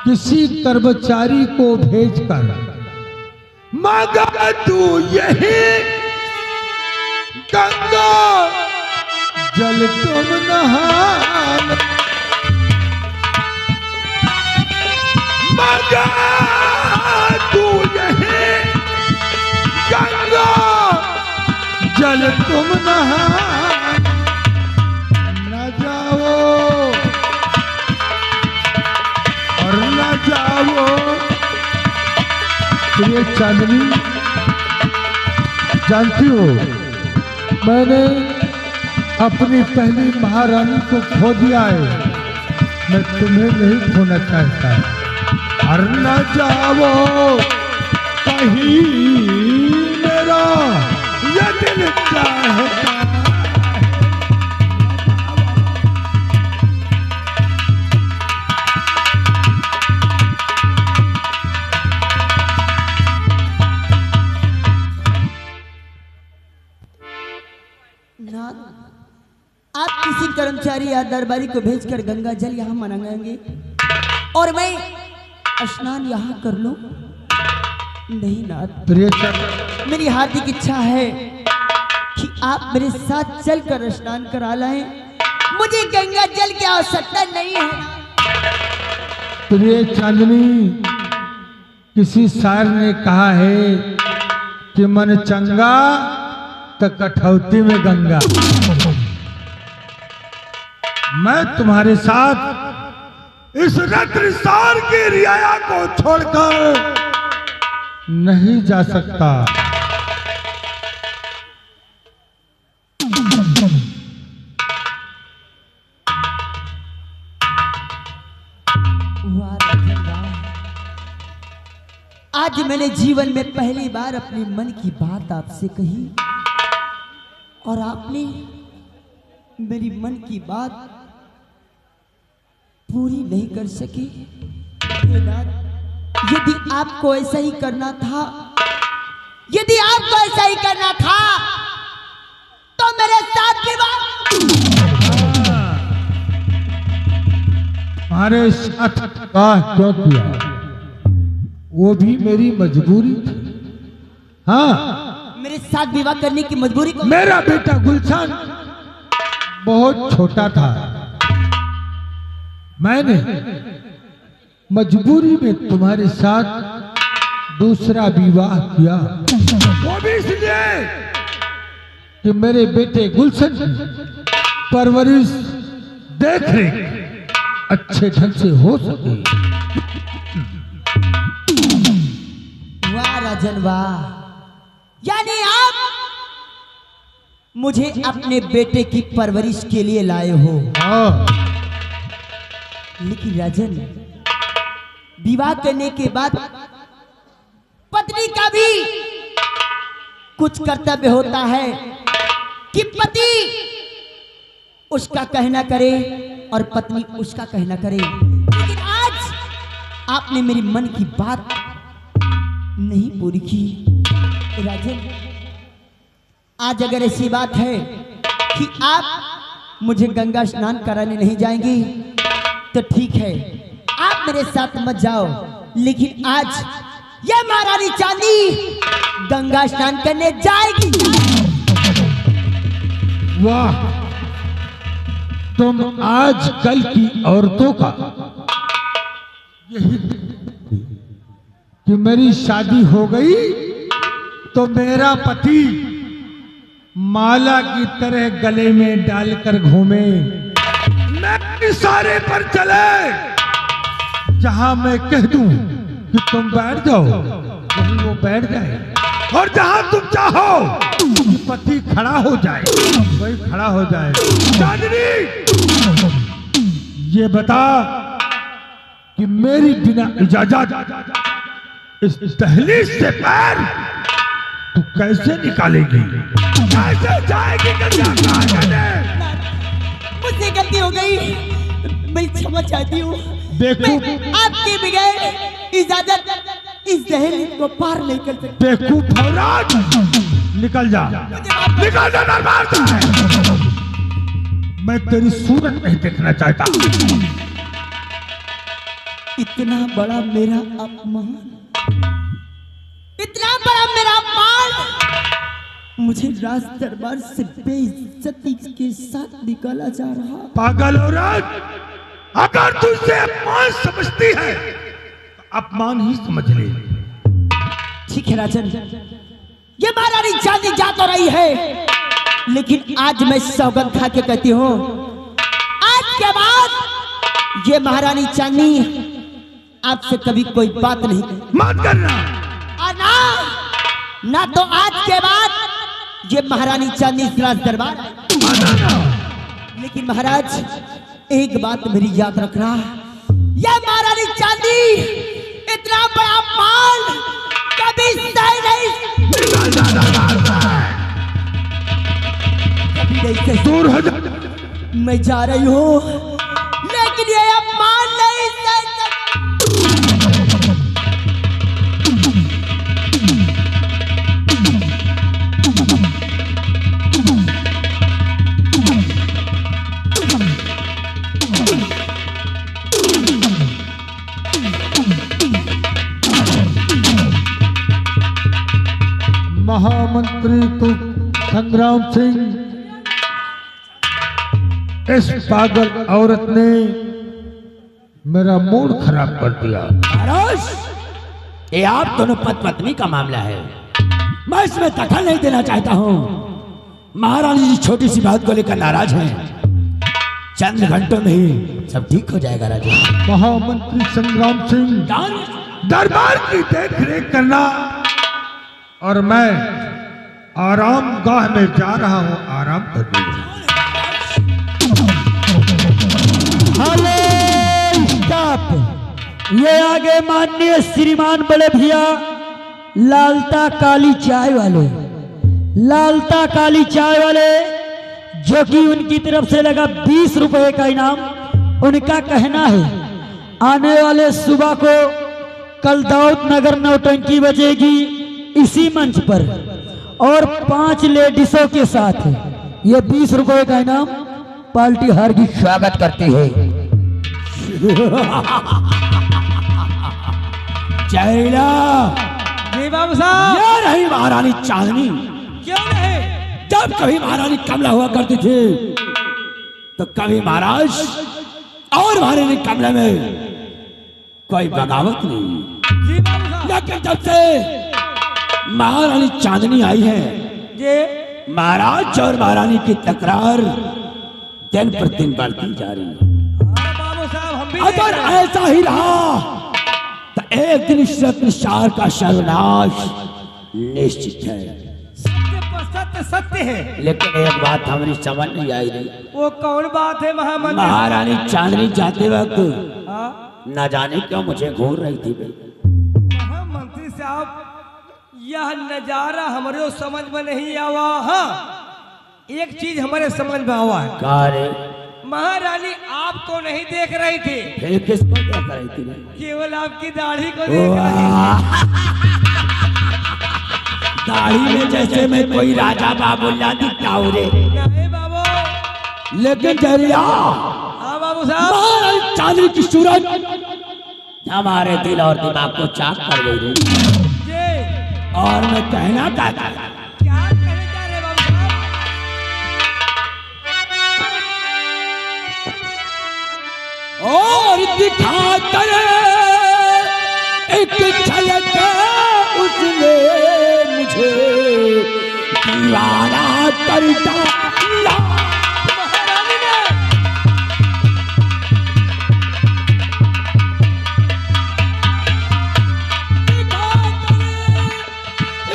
किसी कर्मचारी को भेजकर मगर तू यही गंगा जल तुम नहान, मगर तू यही गंगा जल तुम नहान, न जाओ और न जाओ। ये चांदनी, जानती हो मैंने अपनी पहली महारानी को खो दिया है, मैं तुम्हें नहीं खोना चाहता। और न जाओ कहीं मेरा ये दिल चाहता। आप किसी कर्मचारी या दरबारी को भेजकर गंगा जल यहाँ मंगाएंगे और मैं स्नान यहाँ कर लूं? नहीं नाथ, मेरी हार्दिक इच्छा है कि आप मेरे साथ चलकर स्नान करा लाएं। मुझे गंगा जल की आवश्यकता नहीं है। प्रिय चांदनी, किसी शायर ने कहा है कि मन चंगा तो कठौती में गंगा। मैं तुम्हारे साथ इस रत्नसार की रियाया को छोड़कर नहीं जा सकता। आज मैंने जीवन में पहली बार अपने मन की बात आपसे कही और आपने मेरी मन की बात पूरी नहीं कर सकी। यदि आपको ऐसा ही करना था, यदि आपको ऐसा ही करना था तो मेरे साथ हमारे साथ क्यों किया? वो भी मेरी मजबूरी थी। हाँ, मेरे साथ विवाह करने की मजबूरी को मेरा बेटा गुलशन बहुत छोटा था, मैंने मजबूरी में तुम्हारे साथ दूसरा विवाह किया। वो भी इसलिए कि मेरे बेटे गुलशन की परवरिश देख रेख अच्छे ढंग से हो सके। वाह राजन वाह, यानी आप मुझे अपने बेटे की परवरिश के लिए लाए हो। लेकिन राजन, विवाह करने के बाद पत्नी का भी कुछ कर्तव्य होता है कि पति उसका कहना करे और पत्नी उसका कहना करे। लेकिन आज आपने मेरी मन की बात नहीं पूरी की। राजन, आज अगर ऐसी बात है कि आप मुझे गंगा स्नान कराने नहीं जाएंगी तो ठीक है, आप मेरे साथ मत जाओ। लेकिन आज यह महारानी चांदी गंगा स्नान करने जाएगी। वाह, तुम आज कल की औरतों का यही कि मेरी शादी हो गई तो मेरा पति माला की तरह गले में डालकर घूमे, मैं इशारे पर चले, जहां मैं कह दूं कि तुम बैठ जाओ वहीं वो बैठ जाए, और जहां तुम चाहो कि पति खड़ा हो जाए वही खड़ा हो जाए। चांदनी, ये बता कि मेरी बिना इजाजत इस दहलीज से पैर तू कैसे निकालेगी? कैसे जाएगी गंगा? मुझसे गलती हो गई, मैं क्षमा चाहती हूँ। देखो, आपके बगैर इजाजत इस दहलीज को पार नहीं कर सकती। बेवकूफ औरत, निकल जा, निकल जा दरबार से। मैं तेरी सूरत नहीं देखना चाहता। इतना बड़ा मेरा अपमान, इतना बड़ा मुझे राज दरबार से बेइज्जती के साथ निकाला जा रहा। पागल औरत, अगर तू इसे अपमान समझती है तो अपमान ही समझ ले। ठीक है राजन, ये महारानी चांदी जा तो रही है, लेकिन आज मैं सौगंध खा के कहती हूँ, आज के बाद ये महारानी चांदी आपसे कभी कोई बात नहीं मत करना। और ना तो आज के बाद ये महारानी चांदी इस राज दरबार। लेकिन महाराज एक बात मेरी याद रखना, यह महारानी चांदी इतना बड़ा माल कभी सह नहीं, कभी नहीं सह। दूर हो जा। मैं जा रही हूँ, लेकिन ये अपमान नहीं सह महामंत्री तो संग्राम सिंह, इस पागल औरत ने मेरा मूड खराब कर दिया। महाराज, ये आप दोनों पति पत्नी का मामला है, मैं इसमें दखल नहीं देना चाहता हूँ। महारानी जी छोटी सी बात को लेकर नाराज हैं, चंद घंटों में ही सब ठीक हो जाएगा राजा। महामंत्री संग्राम सिंह, दरबार की देख रेख करना और मैं आराम गाह में जा रहा हूँ, आराम करने। ये आगे माननीय श्रीमान बड़े भैया लालता काली चाय वाले, लालता काली चाय वाले, जो कि उनकी तरफ से लगा 20 रुपए का इनाम। उनका कहना है आने वाले सुबह को कल दाऊद नगर नौटंकी बजेगी इसी मंच पर, और 5 लेडीजों के साथ ये 20 रुपए का इनाम पार्टी हार की स्वागत करती है। जैला जी बाबू साहब, ये रही महारानी चांदनी। क्यों नहीं? जब कभी महारानी कमला हुआ करती थी तो कभी महाराज और महारानी कमला में कोई बगावत नहीं। जी बाबू साहब, लेकिन जब से महारानी चांदनी आई है, जी महाराज और महारानी की तकरार दिन प्रतिदिन बढ़ती जा रही है। बाबू साहब, हम भी अगर ऐसा ही रहा तो एक दिन इस रत्नशार का सर्वनाश निश्चित है। सत्य पर सत्य सत्य है। लेकिन एक बात हमारी समझ नहीं आई रही, वो कौन बात है महामंत्री? महारानी चांदनी जाते वक्त हाँ? न जाने क्यों मुझे घूर रही थी। महामंत्री साहब, यह नजारा हमारे समझ में नहीं आवा। हाँ, एक चीज हमारे समझ में आवा है। कारे महारानी आपको नहीं देख रही थी, फिर किसको देख रही थी? केवल आपकी दाढ़ी को देख रही थी। दाढ़ी में जैसे मैं कोई राजा बाबूल्ला दिखता हूँ रे। नहीं बाबू, लेकिन जरिया हाँ बाबू साहब, महारानी चांदनी की सूरत हमारे दिल और दिमाग को चाक कर गई रे। जी और मैं कहना चाहता हूँ, क्या कहने जा रहे बाबू साहब? और दिखा कर एक झलक उसने मुझे दीवाना कर डाला। महारानी ने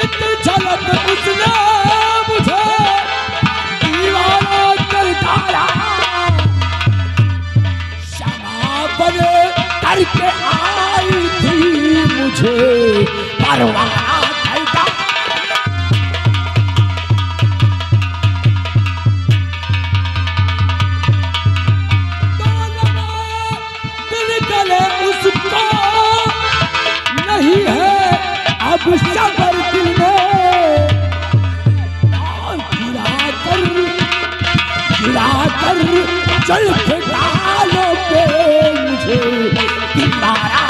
एक झलक उसने मुझे दीवाना कर डाला। क्षमा बने करके आई थी मुझे परवाना कर डाला। गले उसको नहीं है अब सबर दिल में, गिरा कर चल के डालो पे मुझे दीवारा।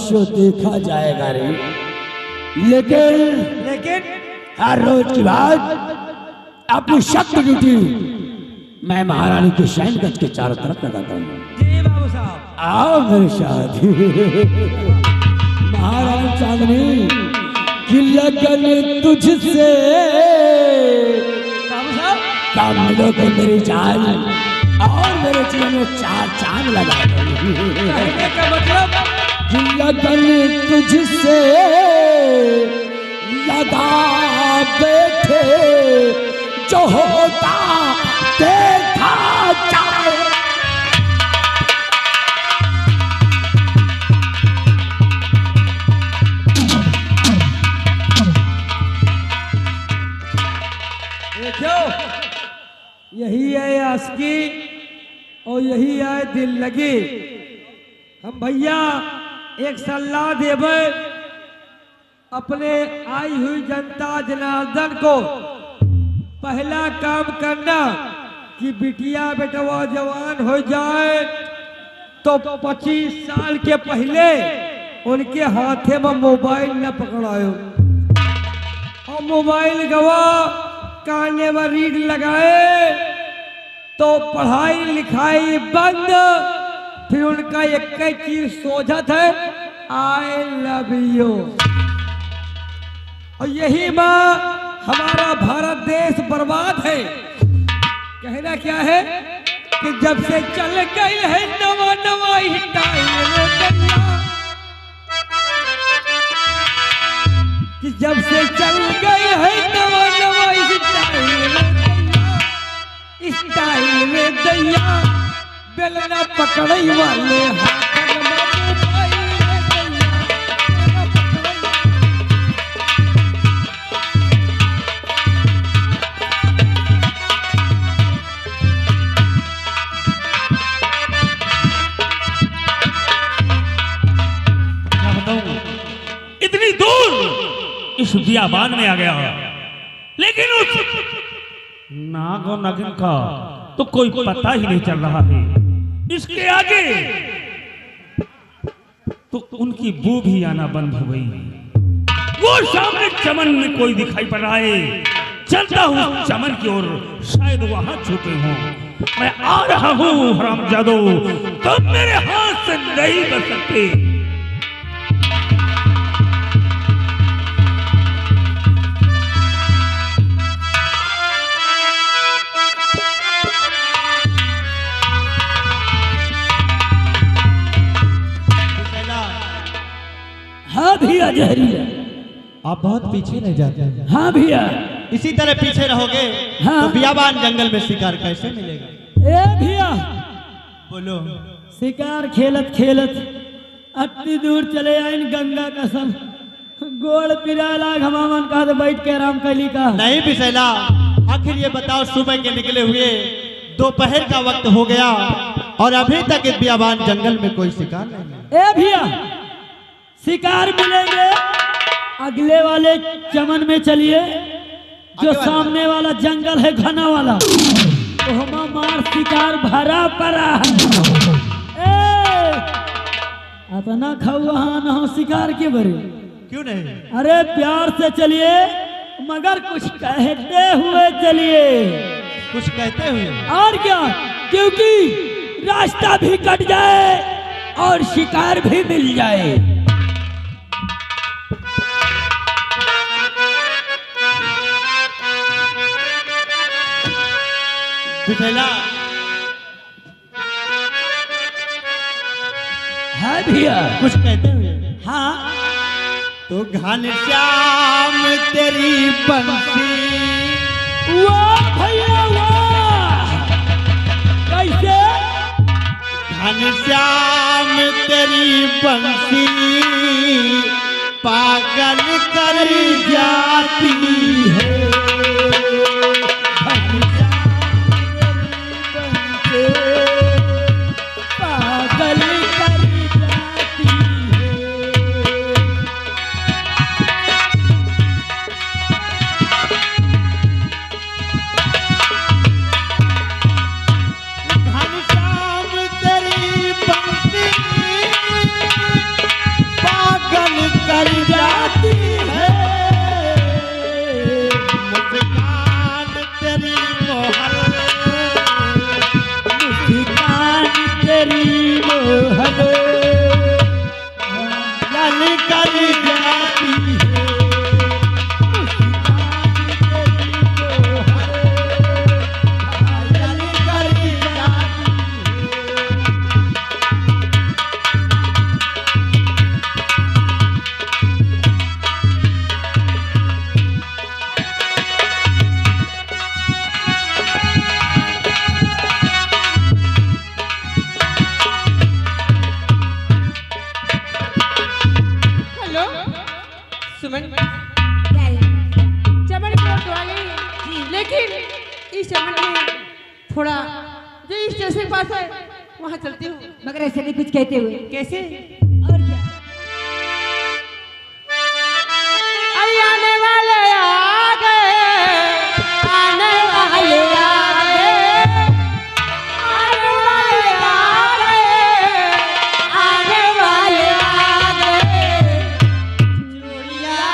अवश्य देखा जाएगा रे, लेकिन हर रोज की बात अपनी शक्ति ड्यूटी मैं महारानी के शयनगंज के चारों तरफ लगाता हूँ। जी बाबू साहब। आओ मेरे साथ। महारानी चांदनी की लगन तुझसे बाबू साहब काम मिलोगे मेरी जान और मेरे जीवन में 4 चांद लगा दूंगी। कहने का मतलब की लगन तुझसे लगा बैठे जो होता देखा जाए। देखो यही है आशिकी और यही है दिल लगी। हम भैया एक सलाह देवे अपने आई हुई जनता जनार्दन को, पहला काम करना कि बिटिया बेटवा जवान हो जाए तो 25 साल के पहले उनके हाथे में मोबाइल न पकड़ायो और मोबाइल गवा काने में रीड लगाए तो पढ़ाई लिखाई बंद। फिर उनका एक चीज सोचत है, आई लव यू। और यही माँ हमारा भारत देश बर्बाद है। कहना क्या है कि जब से चल गई है नवा नवा स्टाइल कि जब से चल गई है नवा नवा स्टाइल में दैया बेलना पकड़ई वाले हाथन में मोबाइल में दैया क्या बताऊं, इतनी दूर इस बियाबान में आ गया, लेकिन उस नाग और नागिन का तो कोई पता ही नहीं चल रहा है। इसके आगे तो उनकी बू भी आना बंद हो गई। वो सामने चमन में कोई दिखाई पड़ रहा है, चलता हूँ चमन की ओर, शायद वहां छुपे हों। मैं आ रहा हूँ हरामजादो, तुम मेरे हाथ से नहीं बच सकते। हाँ भैया जहरीला, आप बहुत पीछे रह जाते हैं। हाँ भैया, इसी तरह पीछे रहोगे हाँ। तो बियाबान जंगल में शिकार कैसे मिलेगा? ए भैया बोलो। शिकार खेलत खेलत अति दूर चले आइन गंगा कसम गोड़ पिराला घमामन का बैठ के आराम कैली का। नहीं बिसैला, आखिर ये बताओ, सुबह के निकले हुए दोपहर का वक्त हो गया और अभी तक इस बियाबान जंगल में कोई शिकार नहीं। ए भैया, शिकार मिलेंगे अगले वाले चमन में चलिए, जो सामने वाला जंगल है घना वाला, तो हम मार शिकार भरा पड़ा है। अपना खाऊआ न हो शिकार के बरे, क्यों नहीं? अरे प्यार से चलिए मगर कुछ कहते हुए चलिए। कुछ कहते हुए? और क्या, क्योंकि रास्ता भी कट जाए और शिकार भी मिल जाए। बिसैला, है भैया, कुछ कहते हुए? हाँ। तो घनश्याम तेरी बंसी, वाह भैया वाह, कैसे? घनश्याम तेरी बंसी पागल कर जाती है। पागल कर जाती है। घनश्याम तेरी बंसी इसलिए थोड़ा जो स्टेशन के पास है वहाँ चलती हूँ। मगर ऐसे नहीं कुछ कहते हुए। कैसे? और क्या? अरे आने वाले आ गए, आने वाले आ गए, आने वाले आ गए, आने वाले आ गए, चूड़ियाँ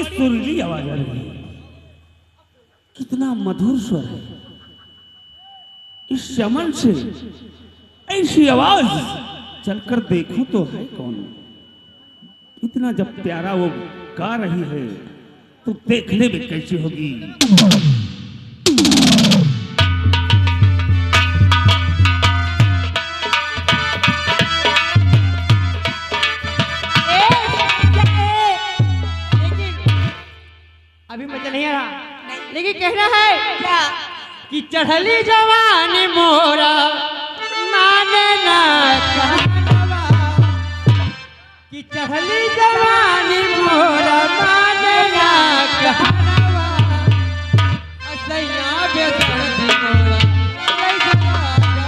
सुरीली आवाज आ रही है। कितना मधुर स्वर है इस चमन से। ऐसी आवाज चलकर देखो तो है कौन। इतना जब प्यारा वो गा रही है तो देखने में कैसी होगी। अभी मजा नहीं आ रहा, लेकिन कहना है क्या कि चढ़ली जवानी मोरा माने ना कहनवा, कि चढ़ली जवानी मोरा माने ना कहनवा, असैया बेदर्दी मोरा लइका जवानी।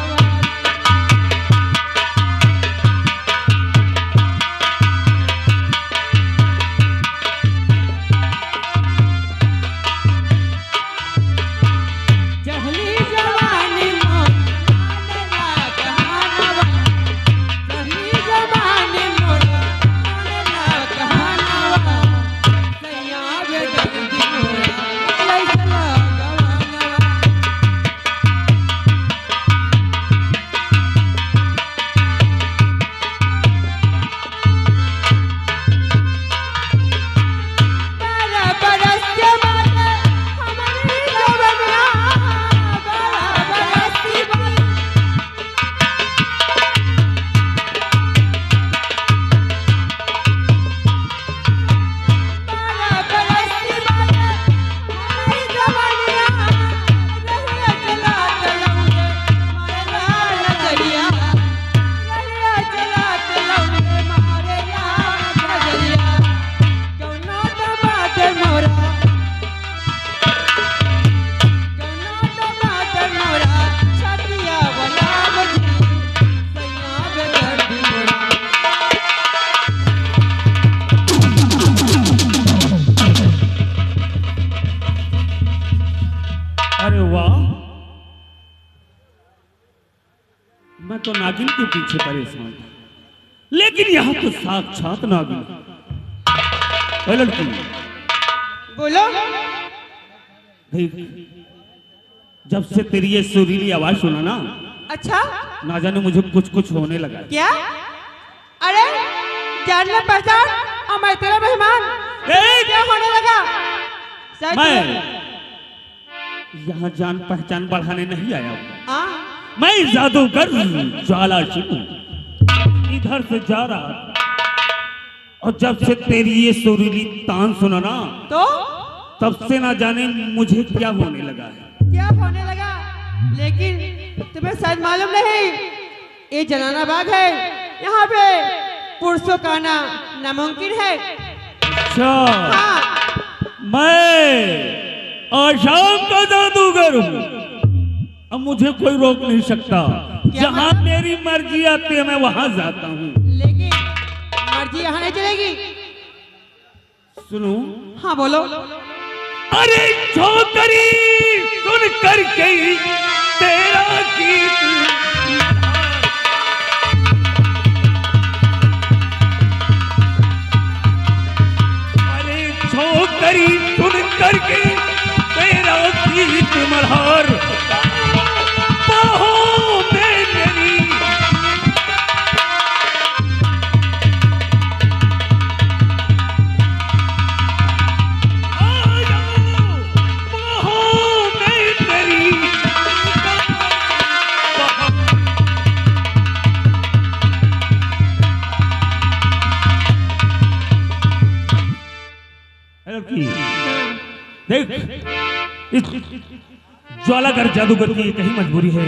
चढ़ली जवानी मोरा माने ना कहनवा, चढ़ली जवानी मोरा माने ना कहनवा, सैया बेदर्दी मोरा लइका जवानवा। बारह बरस के बाद हमारी जवनिया, बारह बरस के बाद बारह बरस के बाद हमारी जवनिया, रहिया चला चलौंगे मारे लाल नजरिया, रहिया चला चलौंगे मारे लाल नजरिया, कौनो टमाटर मोरा, कौनो टमाटर मोरा, छतिया वाला बजी, सैया बेदर्दी मोरा। अरे वाह, मैं तो नागिन के पीछे परेशान था, लेकिन यहाँ तो साक्षात नागिन। ओए लड़की, बोलो। देख, जब से तेरी ये सुरीली आवाज सुना ना, अच्छा, ना जाने मुझे कुछ कुछ होने लगा है। क्या? अरे जान ले पहचान, और मैं तेरा मेहमान। क्या होने लगा? शायद मैं यहाँ जान पहचान बढ़ाने नहीं आया हूँ। हाँ, मैं जादूगर ज्वाला सिंह। घर से जा रहा था और जब से तेरी ये सुरीली तान सुना ना तो तब से ना जाने मुझे क्या होने लगा है। क्या होने लगा? लेकिन तुम्हें शायद मालूम नहीं, ये जलाना बाग है, यहाँ पे पुरुषों का आना नामुमकिन है। अच्छा, हाँ, मैं आशाम का जादूगर हूँ, अब मुझे कोई रोक नहीं सकता। जहाँ मेरी मर्जी आती है मैं वहां जाता हूँ। लेकिन मर्जी यहाँ नहीं चलेगी। सुनो। हाँ बोलो। अरे छोकरी सुन करके तेरा गीत, अरे छोकरी सुन करके तेरा गीत मल्हार बाहों में मेरी, देख इस ज्वालागर जादूगर की एक ही मजबूरी है,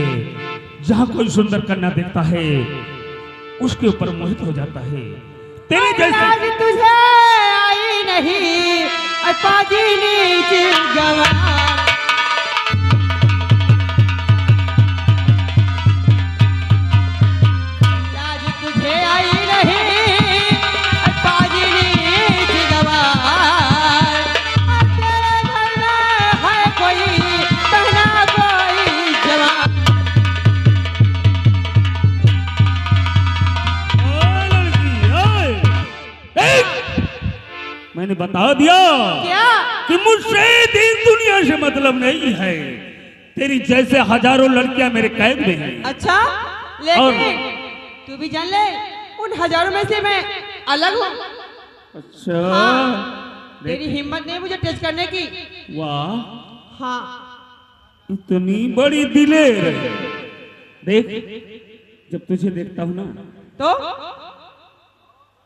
जहाँ कोई सुंदर कन्या देखता है उसके ऊपर मोहित हो जाता है। तेरे जैसे तुझे आई नहीं अपाजी नीच गवार, लाज तुझे आई नहीं अपाजी नीच गवार, तेरे घर में है कोई कहना कोई जवान। मैंने बता दिया क्या? कि मुझसे दीन दुनिया से मतलब नहीं है। तेरी जैसे हजारों लड़कियां मेरे कैद में हैं। अच्छा, लेकिन तू भी जान ले उन हजारों में से मैं अलग हूँ। अच्छा, हाँ, तेरी हिम्मत नहीं मुझे टच करने की। वाह, हाँ, इतनी बड़ी दिलेर है। देख, जब तुझे देखता हूँ ना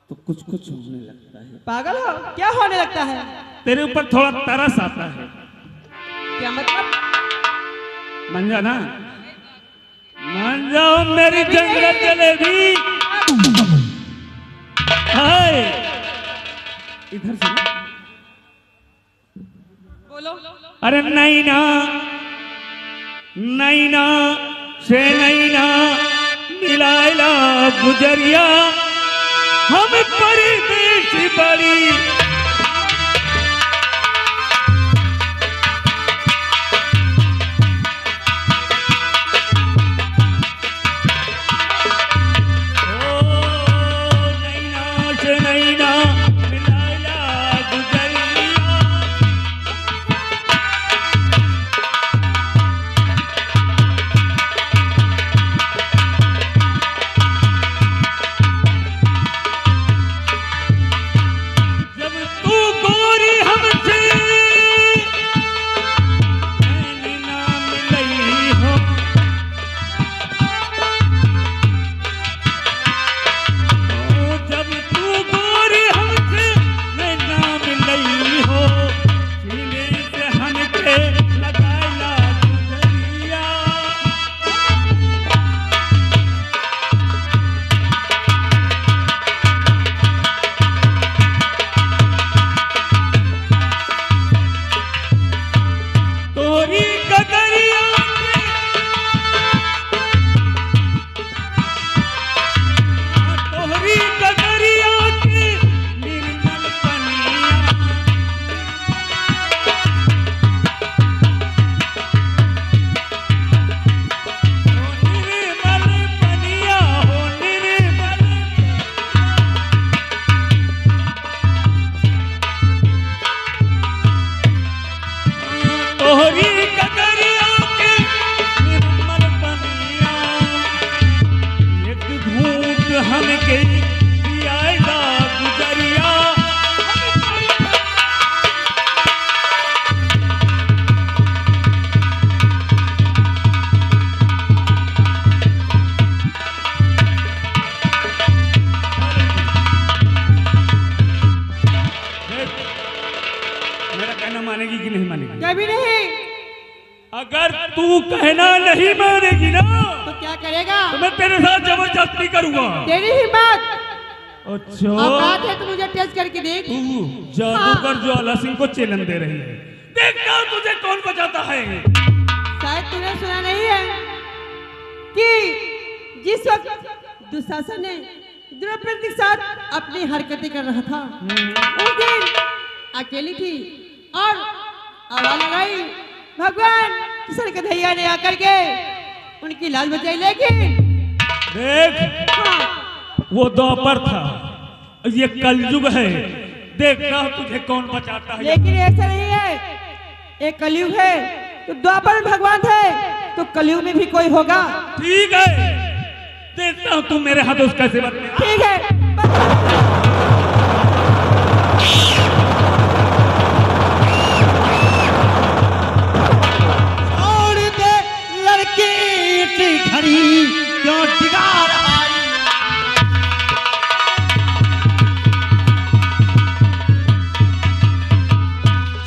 तो कुछ कुछ होने लगता है। पागल हो? क्या होने लगता है? तेरे ऊपर थोड़ा तरस आता है। क्या मतलब? मान जा ना, मान जाओ मेरी जंगल जलेबी। हाय, इधर से बोलो। अरे नैना नैना से नैना मिलाइला गुजरिया, हम परदेश बड़ी नैना से नैना मिलाइला गुजरिया, मैं भी नहीं। अगर तू कहना नहीं मानेगी ना तो क्या करेगा? तो मैं तेरे साथ जबरदस्ती करूंगा। तेरी हिम्मत। अच्छा औकात है तो मुझे टेस्ट करके देख। तू जादूगर ज्वाला सिंह को चैलेंज दे रही है, देखना तुझे कौन बचाता है। शायद तूने सुना नहीं है कि जिस वक्त दुशासन ने द्रौपदी के साथ अपनी हरकतें कर रहा था, उस दिन अकेली थी और आवाज लगाई, भगवान किशन कन्हैया ने आकर के उनकी लाज बचाई। लेकिन देख वो द्वापर था, ये कलयुग है, देखना तुझे कौन बचाता है। लेकिन ऐसा नहीं है, एक कलयुग है तो द्वापर में भगवान थे तो कलयुग में भी कोई होगा। ठीक है, देखता हूँ तुम मेरे हाथों से कैसे बचने। ठीक है। छोड़ दे लड़की की घड़ी क्यों डिगा रहा है?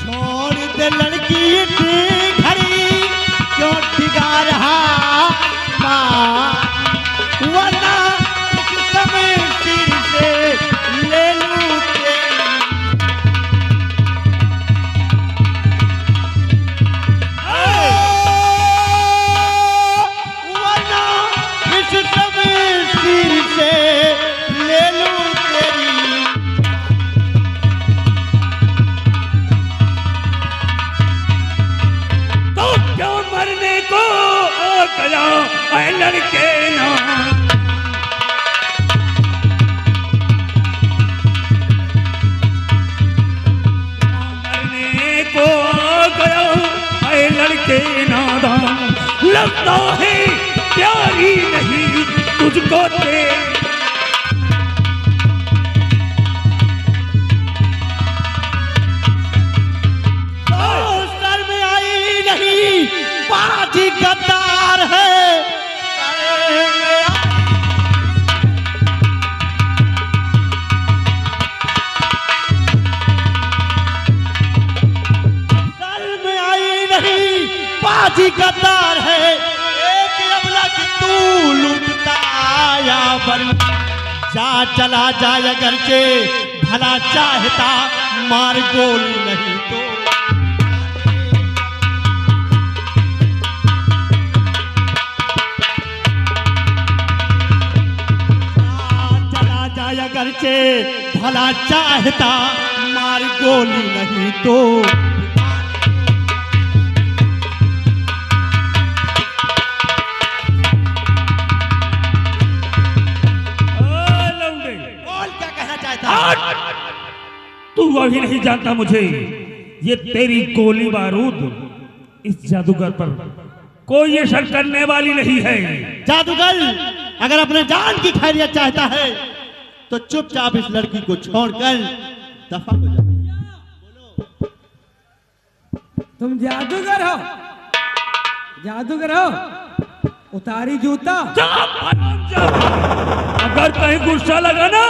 छोड़ दे लड़की की घड़ी क्यों डिगा रहा माँ, वरना इस समय सिर से ले लूं तेरी। वरना इस समय सिर से ले लूं तेरी। तो क्यों मरने को आ गया ऐ लड़के ना। मरने को आ गया ऐ लड़के नादान, लगता है प्यारी नहीं तुझको तेरी। सर में आई नहीं बाजी गद्दार है। सर में आई नहीं बाजी गद्दार है। एक अबला की तू लूटता आया बन जा, चला जाए अगर के भला चाहता मार गोली नहीं तो। चला जाए अगर के भला चाहता मार गोली नहीं तो। बोल क्या कहना चाहता है? तू अभी नहीं जानता मुझे, ये तेरी गोली बारूद इस जादूगर पर कोई असर करने वाली नहीं है। जादूगर अगर अपने जान की खैरियत चाहता है तो चुपचाप इस लड़की को छोड़कर दफा हो जाए। तुम जादूगर हो? जादूगर हो? उतारी जूता। अगर कहीं गुस्सा लगा ना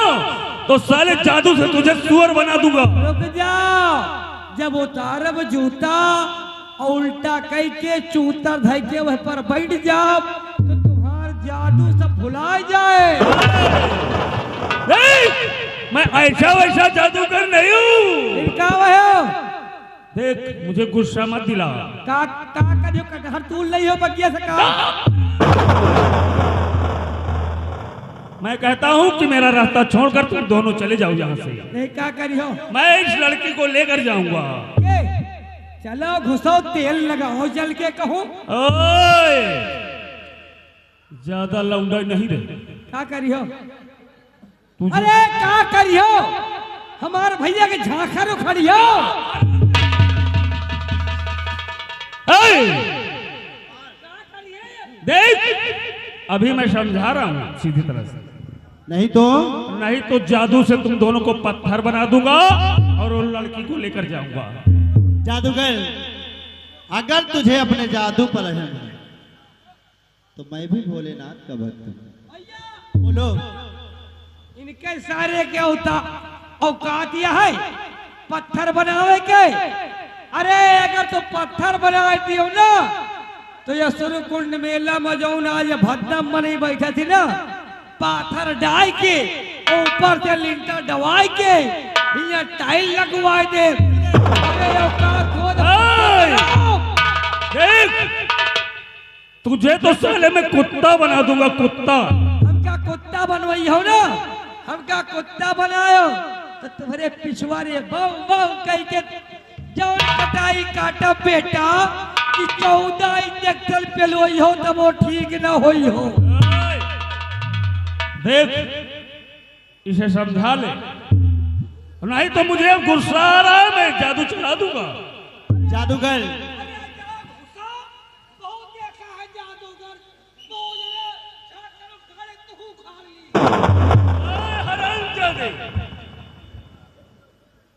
तो साले जादू से तुझे सुअर बना दूंगा। रुक जाओ, जब उतारब जूता और उल्टा कह के चूतर धै के वह पर बैठ जाओ तो तुम्हार जादू सब भुला जाए। मैं ऐसा वैसा जादूगर नहीं हूँ। इनका वह हो। देख मुझे गुस्सा मत दिला। का करियो कटहर तूल नहीं हो बगिया से का। मैं कहता हूँ कि मेरा रास्ता छोड़कर तुम दोनों चले जाओ यहाँ से। नहीं क्या करियो? मैं इस लड़की को लेकर जाऊंगा। चलो घुसो, तेल लगाओ, जल के कहो। ओए ज्यादा लौंडा नहीं रहे। क्या करियो? अरे क्या करियो? हमारे भैया के झांखर उखड़ियो। देख अभी मैं समझा रहा हूँ सीधी तरह से, नहीं तो जादू से तुम दोनों को पत्थर बना दूंगा और वो लड़की को लेकर जाऊंगा। जादूगर अगर तुझे अपने जादू पर रहम है तो मैं भी भोलेनाथ का भक्त हूँ। बोलो। इनके सारे के औकात यह है पत्थर बनावे के अरे अगर तो पत्थर बना दियो ना तो ये शुरू कुंड मेला में जो आज भद्दम बनी बैठा थी ना, पाथर डाल के ऊपर से लिंटर दवाई के यहाँ टाइल लगवाए दे। अरे देख, तुझे तो साले में कुत्ता बना दूंगा, कुत्ता। हम क्या कुत्ता बनवाई हो ना, हम क्या कुत्ता बनायो तो तुम्हारे पिछवाड़े बहु बहु कह के जौन कटाई काटा बेटा कि 14 इंजेक्शन पे लोई हो तब वो ठीक ना होई हो। देख, इसे समझा ले, नहीं तो मुझे अब गुस्सा आ रहा है, मैं जादू चला दूंगा। जादूगर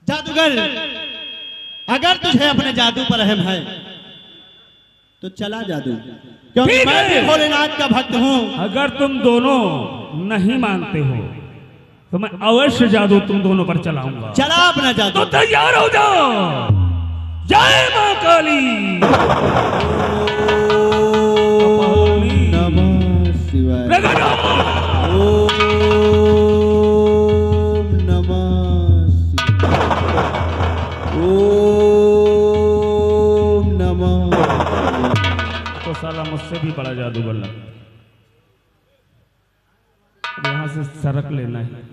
जादूगर, अगर तुझे अपने जादू पर रहम है तो चला जादू, क्योंकि मैं भी भोलेनाथ का भक्त हूँ। अगर तुम दोनों नहीं मानते हो तो मैं अवश्य जादू तुम दोनों पर चलाऊंगा। चला अपना जादू। तो तैयार हो जाओ। जय मां काली। नमः शिवाय। ओम नमः शिवाय। ओम नमः। तो साला मुझसे भी बड़ा जादूगर लगा। यहाँ से सरक लेना है।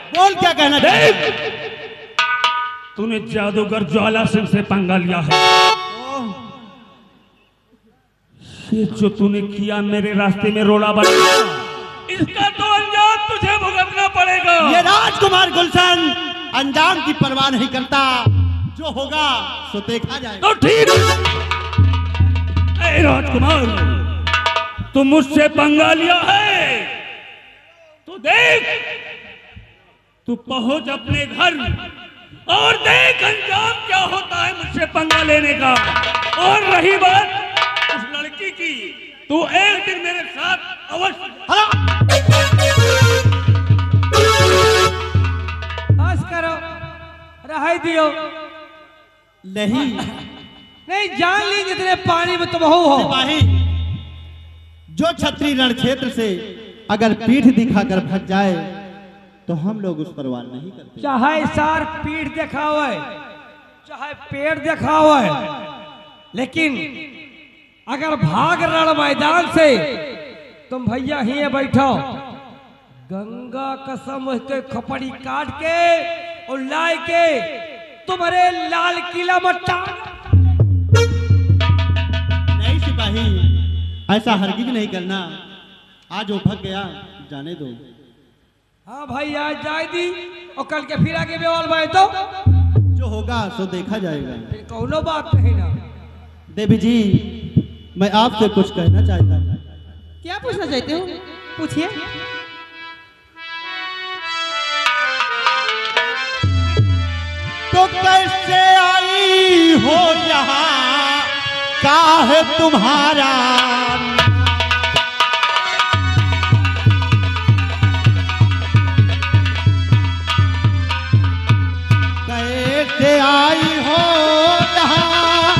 बोल क्या कहना चाहिए? तूने जादूगर ज्वाला सिंह से पंगा लिया है। ये जो तूने किया मेरे रास्ते में रोड़ा बना, इसका तो अंजाम तुझे भुगतना पड़ेगा। ये राजकुमार गुलशन अंजाम की परवाह नहीं करता, जो होगा सो देखा जाएगा। तो ठीक है राजकुमार, तू मुझसे पंगा लिया है तो देख, तू पहुंच अपने घर और देख अंजाम क्या होता है मुझसे पंगा लेने का। और रही बात उस लड़की की, तू एक दिन मेरे साथ अवश्य। बस करो, रह दियो। नहीं जान ली जितने पानी में तुम हो। सिपाही, जो छत्री रण क्षेत्र से अगर पीठ दिखाकर भाग जाए तो हम लोग उस पर वार नहीं करते। चाहे सार पीठ दिखावे, चाहे पेड़ दिखावे, लेकिन अगर भाग रण मैदान से तुम भैया ही बैठो, गंगा कसम के खपड़ी काट के और लाए के तुम्हारे लाल किला में टांग। नहीं सिपाही, ऐसा हरगिज नहीं करना। आज वो भग गया, जाने दो। हाँ भाई, आज जाए दी और कल के फिर आगे बेवाल भाई तो जो होगा सो देखा जाएगा। फिर कौनो बात नहीं ना। देवी जी, मैं आपसे कुछ कहना चाहता हूँ। क्या पूछना चाहते हो? पूछिए। तो कैसे आई हो यहाँ, काहे तुम्हारा कैसे आई हो यहाँ,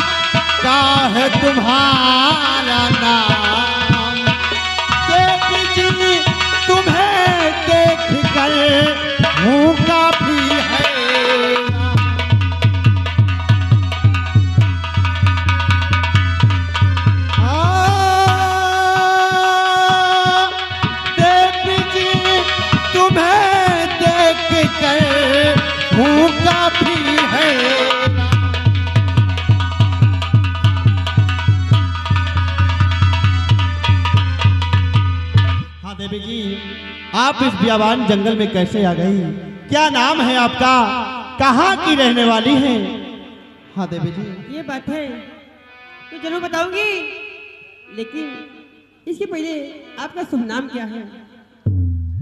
काहे तुम्हारा नाम। देवी जी तुम्हें देख कर हूँ काफी है। देवी जी तुम्हें देख कर हूँ काफी है। हाँ देवी जी, आप इस बियाबान जंगल में कैसे आ गई? क्या नाम है आपका? कहाँ की रहने वाली हैं? हाँ देवी जी। ये बात है तो जरूर बताऊंगी, लेकिन इसके पहले आपका शुभ नाम क्या है?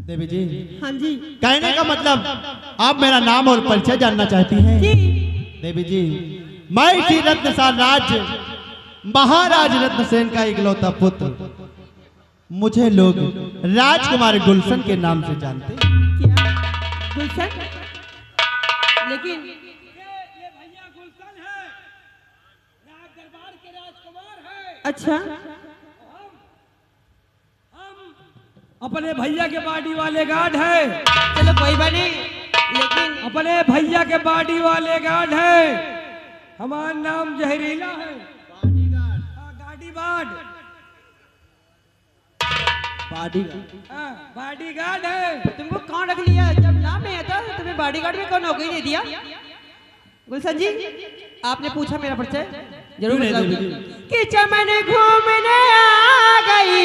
देवी जी, हाँ जी। कहने का मतलब आप मेरा नाम और परिचय जानना चाहती हैं? जी। देवी जी, मैं श्री रत्नसार राज्य महाराज रत्नसेन का इकलौता पुत्र, मुझे लोग राजकुमार गुलशन के नाम से जानते हैं। क्या गुलशन? लेकिन अच्छा, अपने भैया के बाडी वाले गार्ड है। चलो कोई बात नहीं, लेकिन अपने भैया के बाडी वाले गार्ड है। हमारा नाम जहरीला है। गाड़ी गार्ड, बॉडी गार्ड है। तुमको कौन रख लिया? जब नाम नहीं आता तो तुम्हें बॉडीगार्ड में कौन नौकरी दे दिया? गुलशन जी, आपने पूछा मेरा परिचय, जरूर बताऊंगी कि चमन घूमने आ गई,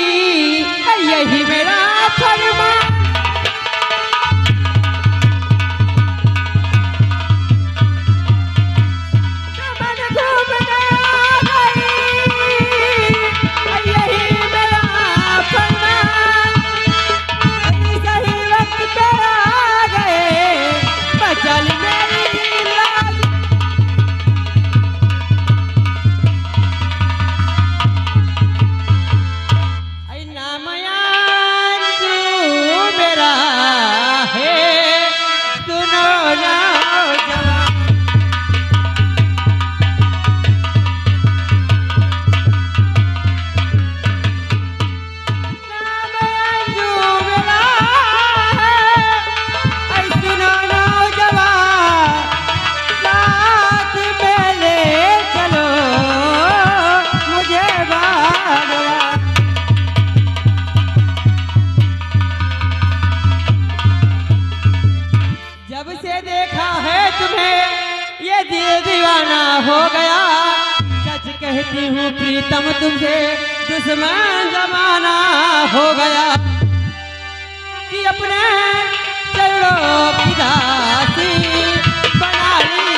यही मेरा फरमान। चमन घूमने आ गई, यही मेरा फरमान। सही वक्त पे आ गए, बचल मेरी लाज। मेरा है, सुनो ना जवान। नाम अंजू मेरा है, सुनो ना जवान। साथ में ले चलो मुझे भगवान। जब से देखा है तुम्हें ये दिल दीवाना हो गया। सच कहती हूँ प्रीतम, तुमसे दुश्मन जमाना हो गया। कि अपने चरणों की दासी बना ली।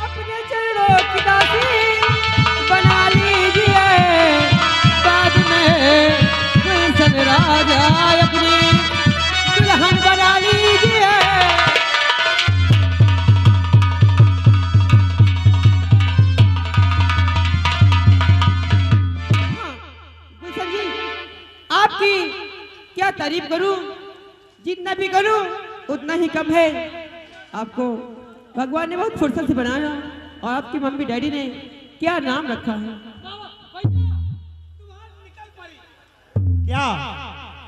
अपने चरणों की दासी बना लीजिए। बाद में गुलशन राजा अपनी दुल्हन बना लीजिए। गुलशन जी, आपकी क्या तारीफ करूं? जितना भी करूं उतना ही कम है। आपको भगवान ने बहुत फुर्सत से बनाया, और आपकी मम्मी डैडी ने क्या नाम रखा है? क्या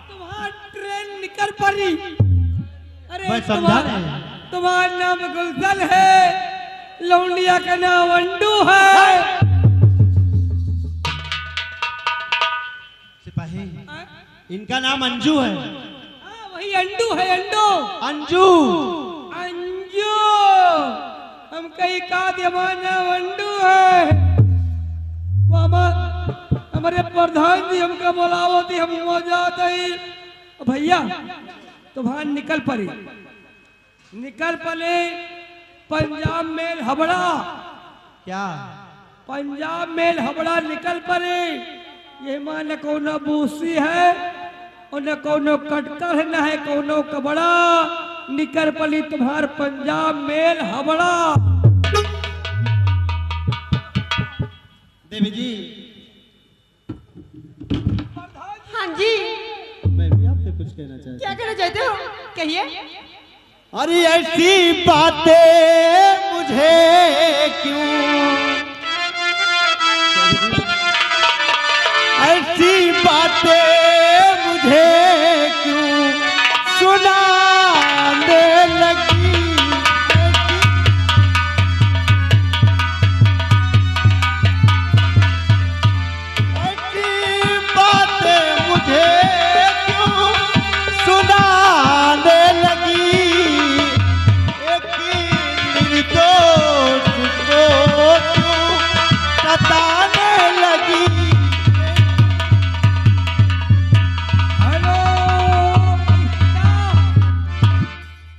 तुम्हारा ट्रेन निकल पड़ी। अरे मैं समझा नहीं। तुम्हारा नाम गुलशन है, लौंडिया का नाम अंडू है। सिपाही, इनका नाम अंजू है। वही अंडू है, अंडू अंजू। अंजू, हम कहीं का हमारा नाम अंडू है। वो हमारे प्रधान जी हमको बोलावो थी, हम हो जाते ही। भैया तुम्हारा निकल पड़ी, निकल पड़े पंजाब मेल हबड़ा। क्या पंजाब मेल हबड़ा निकल पड़े। ये मां न कोनो बूसी है, और न कोनो कटकर है, न है कोनो कबड़ा। निकल पड़ी तुम्हार पंजाब मेल हबड़ा। देवी जी, हाँ जी, मैं भी आपसे कुछ कहना चाहता क्या कहना चाहते हो? कहिए। हूँ। अरे ऐसी बातें मुझे क्यों, ऐसी बातें मुझे क्यों सुनाने लगी। ऐसी बातें मुझे क्यों सुनाने लगी। एक निर्दोष को क्यों सताने लगी। हेलो,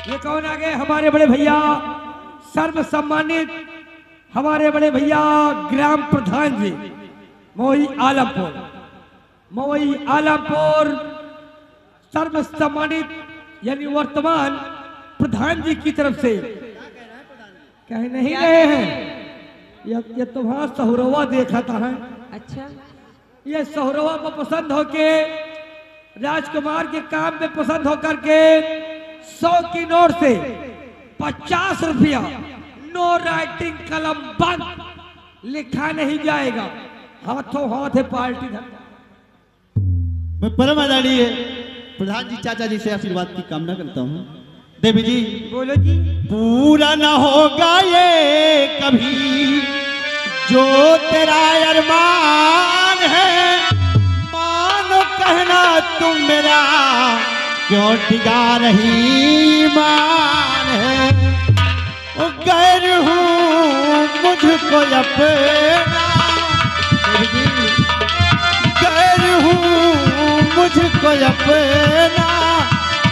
ये कौन आ गए? हमारे बड़े भैया, सर्व सम्मानित हमारे बड़े भैया ग्राम प्रधान जी मोई आलमपुर। मोई आलमपुर सर्व सम्मानित यानी वर्तमान प्रधान जी की तरफ से कह नहीं रहे हैं। ये तुम्हारा सहुरवा देखा था है। अच्छा, ये सहुरवा को पसंद होके, राजकुमार के काम में पसंद होकर के 100 की नोट से 50 रुपया, नो राइटिंग कलम बंद, लिखा नहीं जाएगा, हाथों हाथ है पार्टी धन। मैं परम आदरणीय प्रधान जी चाचा जी से आशीर्वाद की कामना करता हूँ। देवी जी बोलो जी। पूरा न होगा ये कभी जो तेरा अरमान है, मानो कहना तुम मेरा क्यों टिका रही मान है। ओ गैर हूँ मुझको अपना, गैर हूँ मुझको अपना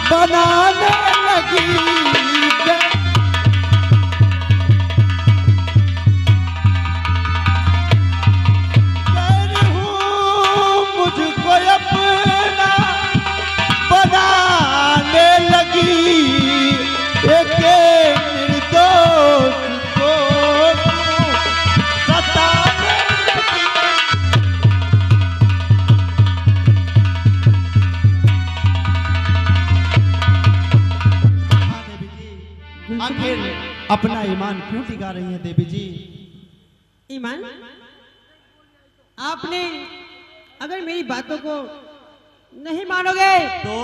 बनाने लगी। गैर हूँ मुझको अपना बनाने लगी। एक निर्दोष को सताने लगी। आखिर अपना ईमान क्यों टिका रही है देवी जी? ईमान? आपने अगर मेरी बातों को नहीं मानोगे तो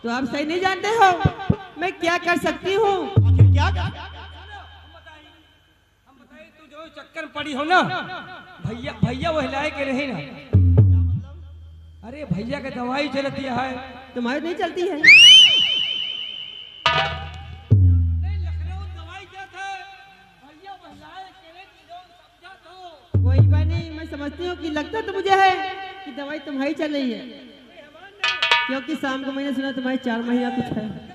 आप सही नहीं जानते हो मैं क्या कर सकती हूँ। आखिर क्या हम बताइए, तू जो चक्कर में पड़ी हो ना, भैया वो हिलाए के रहे ना। अरे भैया का दवाई चलती है, तुम्हारी नहीं चलती है। कोई बात नहीं, मैं समझती हूँ कि लगता तो मुझे है कि दवाई तुम्हारी चल रही है, क्योंकि शाम को मैंने सुना तुम्हारी 4 महीना कुछ है।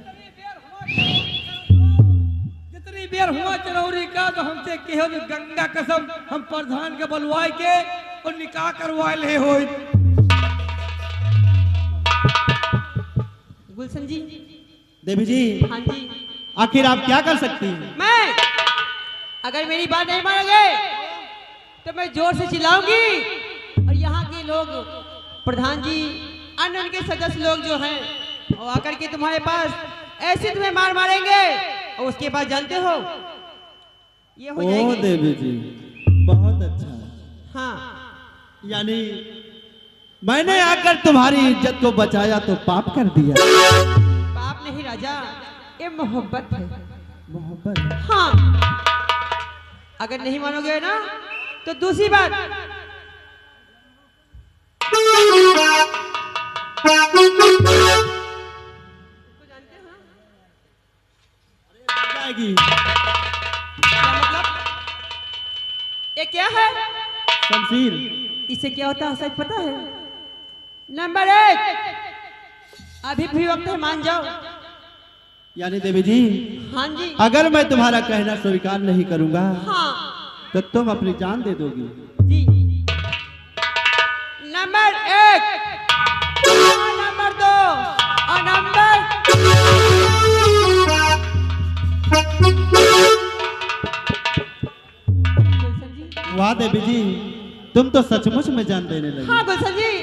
जितनी बेर हुआ चरौरी का तो हमसे कहो जो गंगा कसम हम प्रधान के बुलवाए के और निकाह करवाए ले हो। गुलशन जी। देवी जी हाँ जी। आखिर आप क्या कर सकती हैं? मैं अगर मेरी बात नहीं मानोगे तो मैं जोर से चिल्लाऊंगी और यहाँ के लोग, प्रधान जी, अन्य उनके सदस्य लोग जो हैं वो आकर के तुम्हारे पास ऐसे तुम्हें मार मारेंगे और उसके बाद जानते हो ये हो जाएगी। देवी जी बहुत अच्छा। हाँ, यानी मैंने आकर तुम्हारी इज्जत को बचाया तो पाप कर दिया। पाप नहीं राजा, ये मोहब्बत है। मोहब्बत? हाँ, अगर नहीं मानोगे ना तो दूसरी बात, जाएगी। क्या मतलब? ये क्या है? शमशीर। इसे क्या होता है सच पता है? नंबर 1, अभी भी वक्त है, मान जाओ। यानी देवी जी हाँ जी। अगर मैं तुम्हारा कहना स्वीकार नहीं करूंगा हाँ तो तुम अपनी जान दे दोगी। जी। नंबर 1, नंबर 2 और नंबर वाह देवी जी, तुम तो सचमुच में जान देने लगी। हाँ गुलशन जी,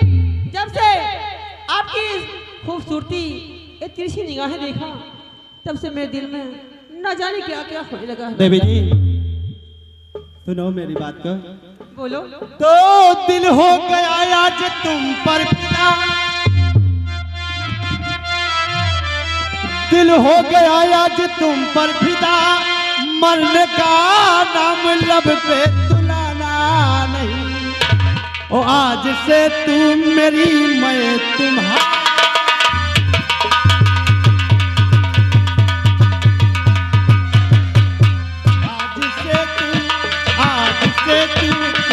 जब से आपकी खूबसूरती, ये तिरछी निगाहें देखा, तब से मेरे दिल में न जाने क्या क्या होने लगा है। देवी जी सुनो मेरी बात को। बोलो। तो दिल हो गया आज तुम पर फिदा, दिल हो गया आज तुम पर फिदा, मरने का नाम लब पे तुलाना नहीं। ओ आज से तुम मेरी, मैं तुम्हारा।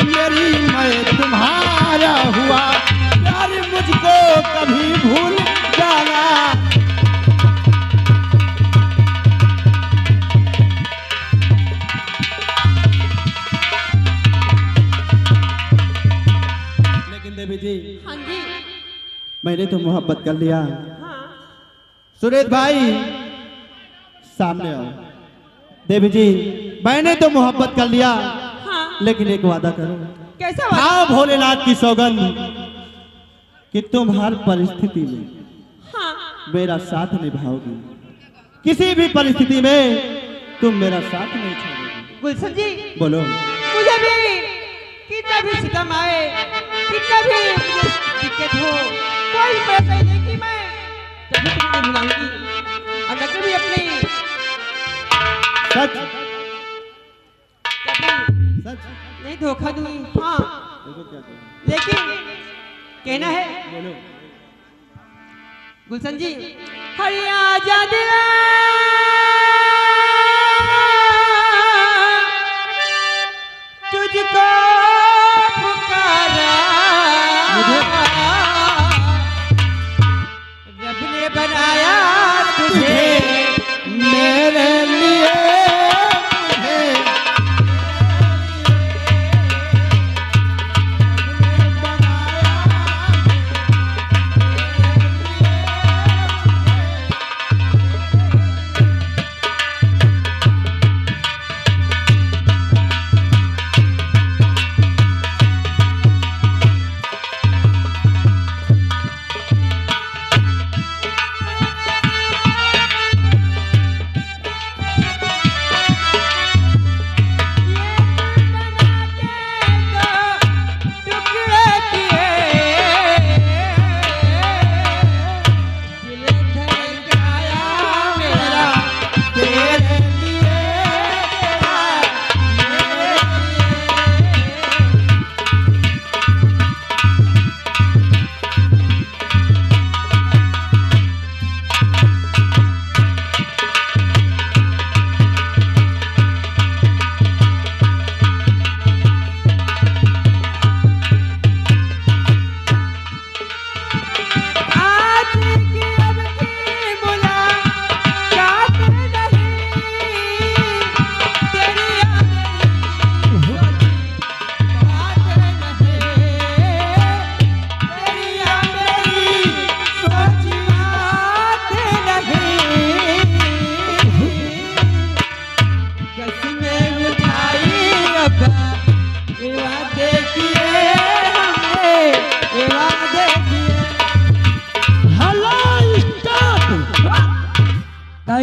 मेरी मैं तुम्हारा हुआ, प्यार मुझको कभी भूल जाना। लेकिन देवी जी। हाँ जी। मैंने तो मोहब्बत कर लिया। हाँ। सुरेश भाई सामने आओ। देवी जी मैंने तो मोहब्बत कर लिया, हाँ। लेकिन एक वादा करो। कैसा वादा? हाँ भोलेनाथ की सौगंध कि तुम हर परिस्थिति में हाँ। मेरा साथ निभाओगी, किसी भी परिस्थिति में तुम मेरा साथ नहीं छोड़ोगी। गुलशन जी, बोलो। मुझे भी कितना भी सितम आए, कितना भी मुझे दिक्कत हो, कोई परेशानी नहीं कि मैं कभी तुमको भुलाऊंगी और न कभी अपनी सच कभी सच नहीं धोखा दूंगी। हाँ, देखो क्या कहूं। लेकिन कहना है बोलो। गुलशन जी, हरिया जा दिला तुझको पुकारा, रब ने बनाया तुझे मेरे लिए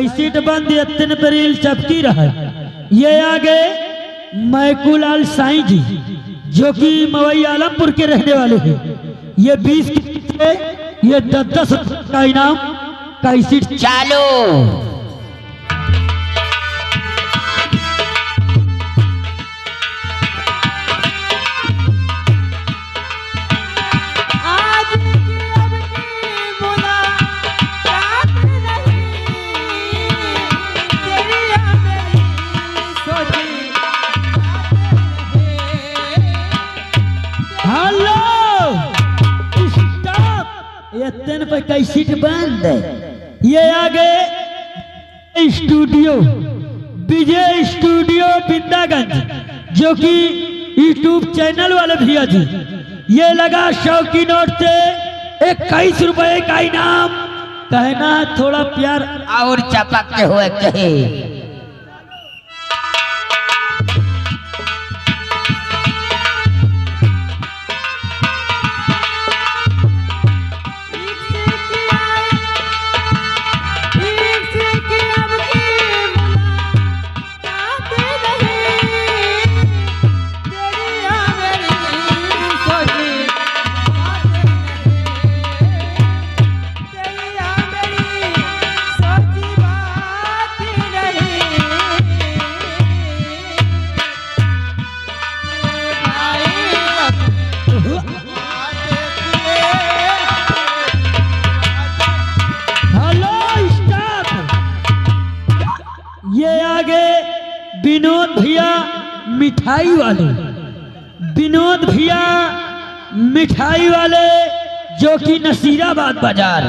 सीट बंद यत्न बरील चपकी रहा। ये आगे मैकुलाल साईं जी जो कि मवई आलमपुर के रहने वाले हैं। ये 20 से ये 10-10 का इनाम का सीट चालू। यत्न पे कई सीट बंद है। ये आगे स्टूडियो विजय स्टूडियो बिंदागंज जो कि यूट्यूब चैनल वाले भैया जी, ये लगा 100 की नोट से 21 रुपए का इनाम। कहना थोड़ा प्यार और चपकते हुए कहे विनोद भैया मिठाई वाले, विनोद भैया मिठाई वाले जो कि नसीराबाद बाजार,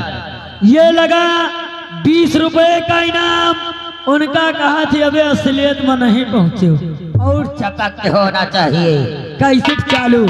ये लगा 20 रुपए का इनाम। उनका कहा थी अबे असलियत में नहीं पहुंचे और चपकते होना चाहिए। कैसे चालू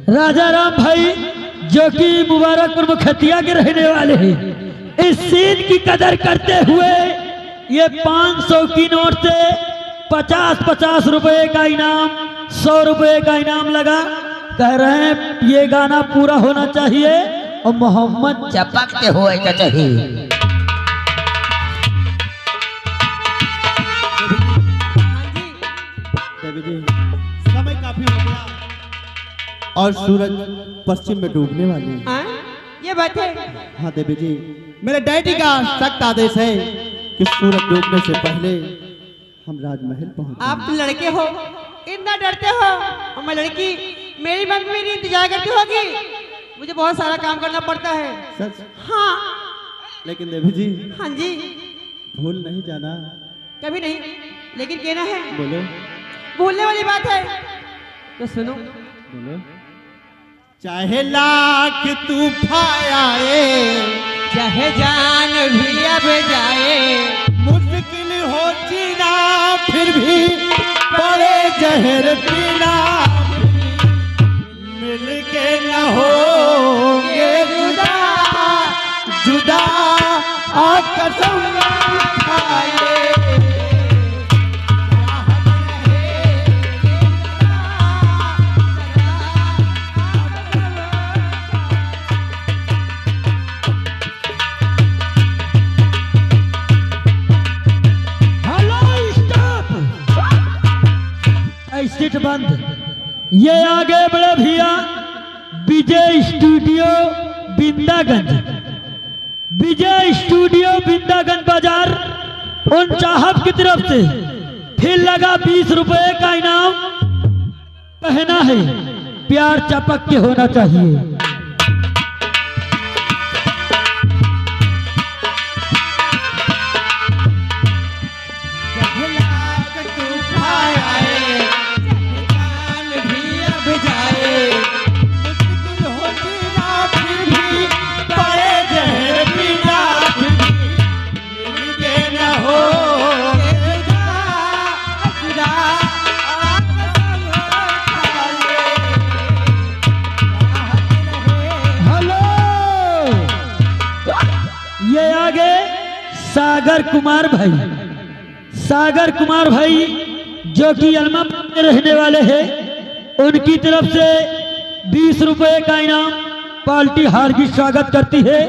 राजा राम भाई जो कि मुबारकपुर मुखतिया के रहने वाले हैं, इस सीन की कदर करते हुए ये 500 की नोट से 50-50 रुपए का इनाम, 100 रुपए का इनाम लगा। कह रहे हैं ये गाना पूरा होना चाहिए और मोहम्मद चपकते हुए का चाहिए। देवी जी समय काफी हो गया और सूरज पश्चिम में डूबने वाली है। हाँ? ये बात है। हाँ देवी जी, मेरे डैडी का सख्त आदेश है कि सूरज डूबने से पहले हम राजमहल पहुंचे। आप तो लड़के हो, इतना डरते हो, और मैं लड़की, मेरी मम्मी मेरी इंतजार करती होगी। मुझे बहुत सारा काम करना पड़ता है। सच? हाँ। लेकिन देवी जी। हाँ जी। भूल नहीं जाना। कभी नहीं, लेकिन कहना है। बोलो। भूलने वाली बात है तो सुनो। बोलो। चाहे लाख तूफान आए, चाहे जान भी अब जाए, मुश्किल हो जीना फिर भी पड़े जहर पीना, मिलके न होंगे जुदा, जुदा आ कसम खाए। सीट बंद। ये आगे बड़े भैया विजय स्टूडियो बिंदागंज, विजय स्टूडियो बिंदागंज बाजार उन चाहत की तरफ से फिर लगा 20 रुपए का इनाम। कहना है प्यार चपक के होना चाहिए। सागर कुमार भाई, सागर कुमार भाई जो कि अलमा में रहने वाले हैं, उनकी तरफ से 20 रुपए का इनाम पार्टी हार की स्वागत करती है।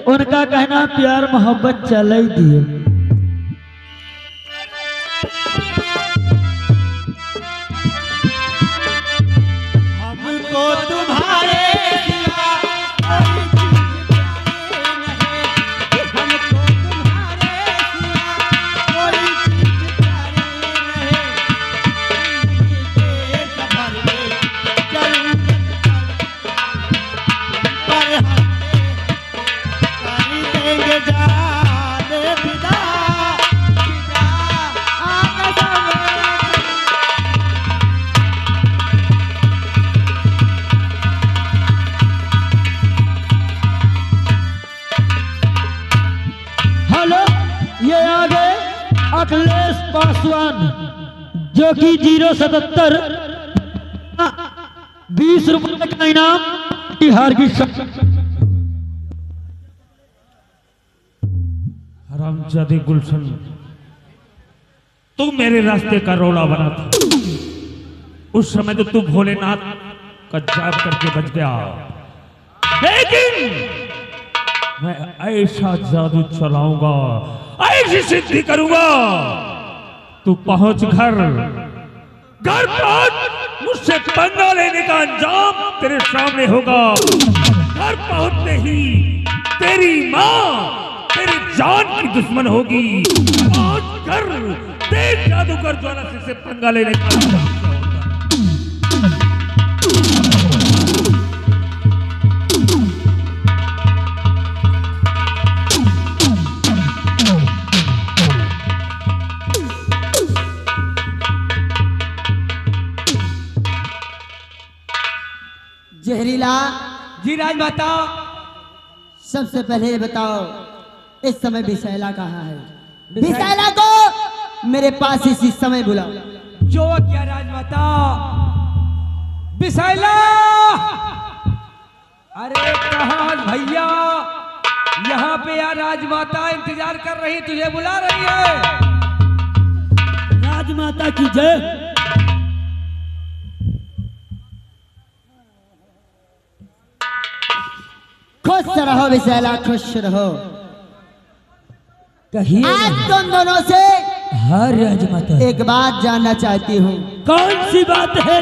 उनका कहना प्यार मोहब्बत चल ही दिए। हमको तुम्हारे अखिलेश पासवान जो कि 077 20 रुपए का इनाम बिहार की हरामजादे गुलशन, तू मेरे रास्ते का रोड़ा बना था। उस समय तो तू भोलेनाथ का जाप करके बच गया, लेकिन मैं ऐसा जादू चलाऊंगा, ऐसी सिद्धि करूंगा, तू पहुंच घर पहुंच, मुझसे पंगा लेने का अंजाम तेरे सामने होगा। घर पहुंचते ही तेरी माँ तेरी जान की दुश्मन होगी। पहुंच घर, देख जादूगर ज्वाला सिंह से पंगा लेने का जहरीला जी राजमाता। सबसे पहले ये बताओ इस समय विशैला कहाँ है? विशैला को मेरे पास इसी समय बुलाओ। जो क्या राजमाता, विशाला, अरे कहाँ भैया, यहाँ पे यार राजमाता इंतजार कर रही, तुझे बुला रही है। राजमाता की जय। खुश रहो विशाला, खुश रहो। कहिए आज तुम दोनों से हाँ राजमाता, एक बात जानना चाहती हूँ। कौन सी बात है?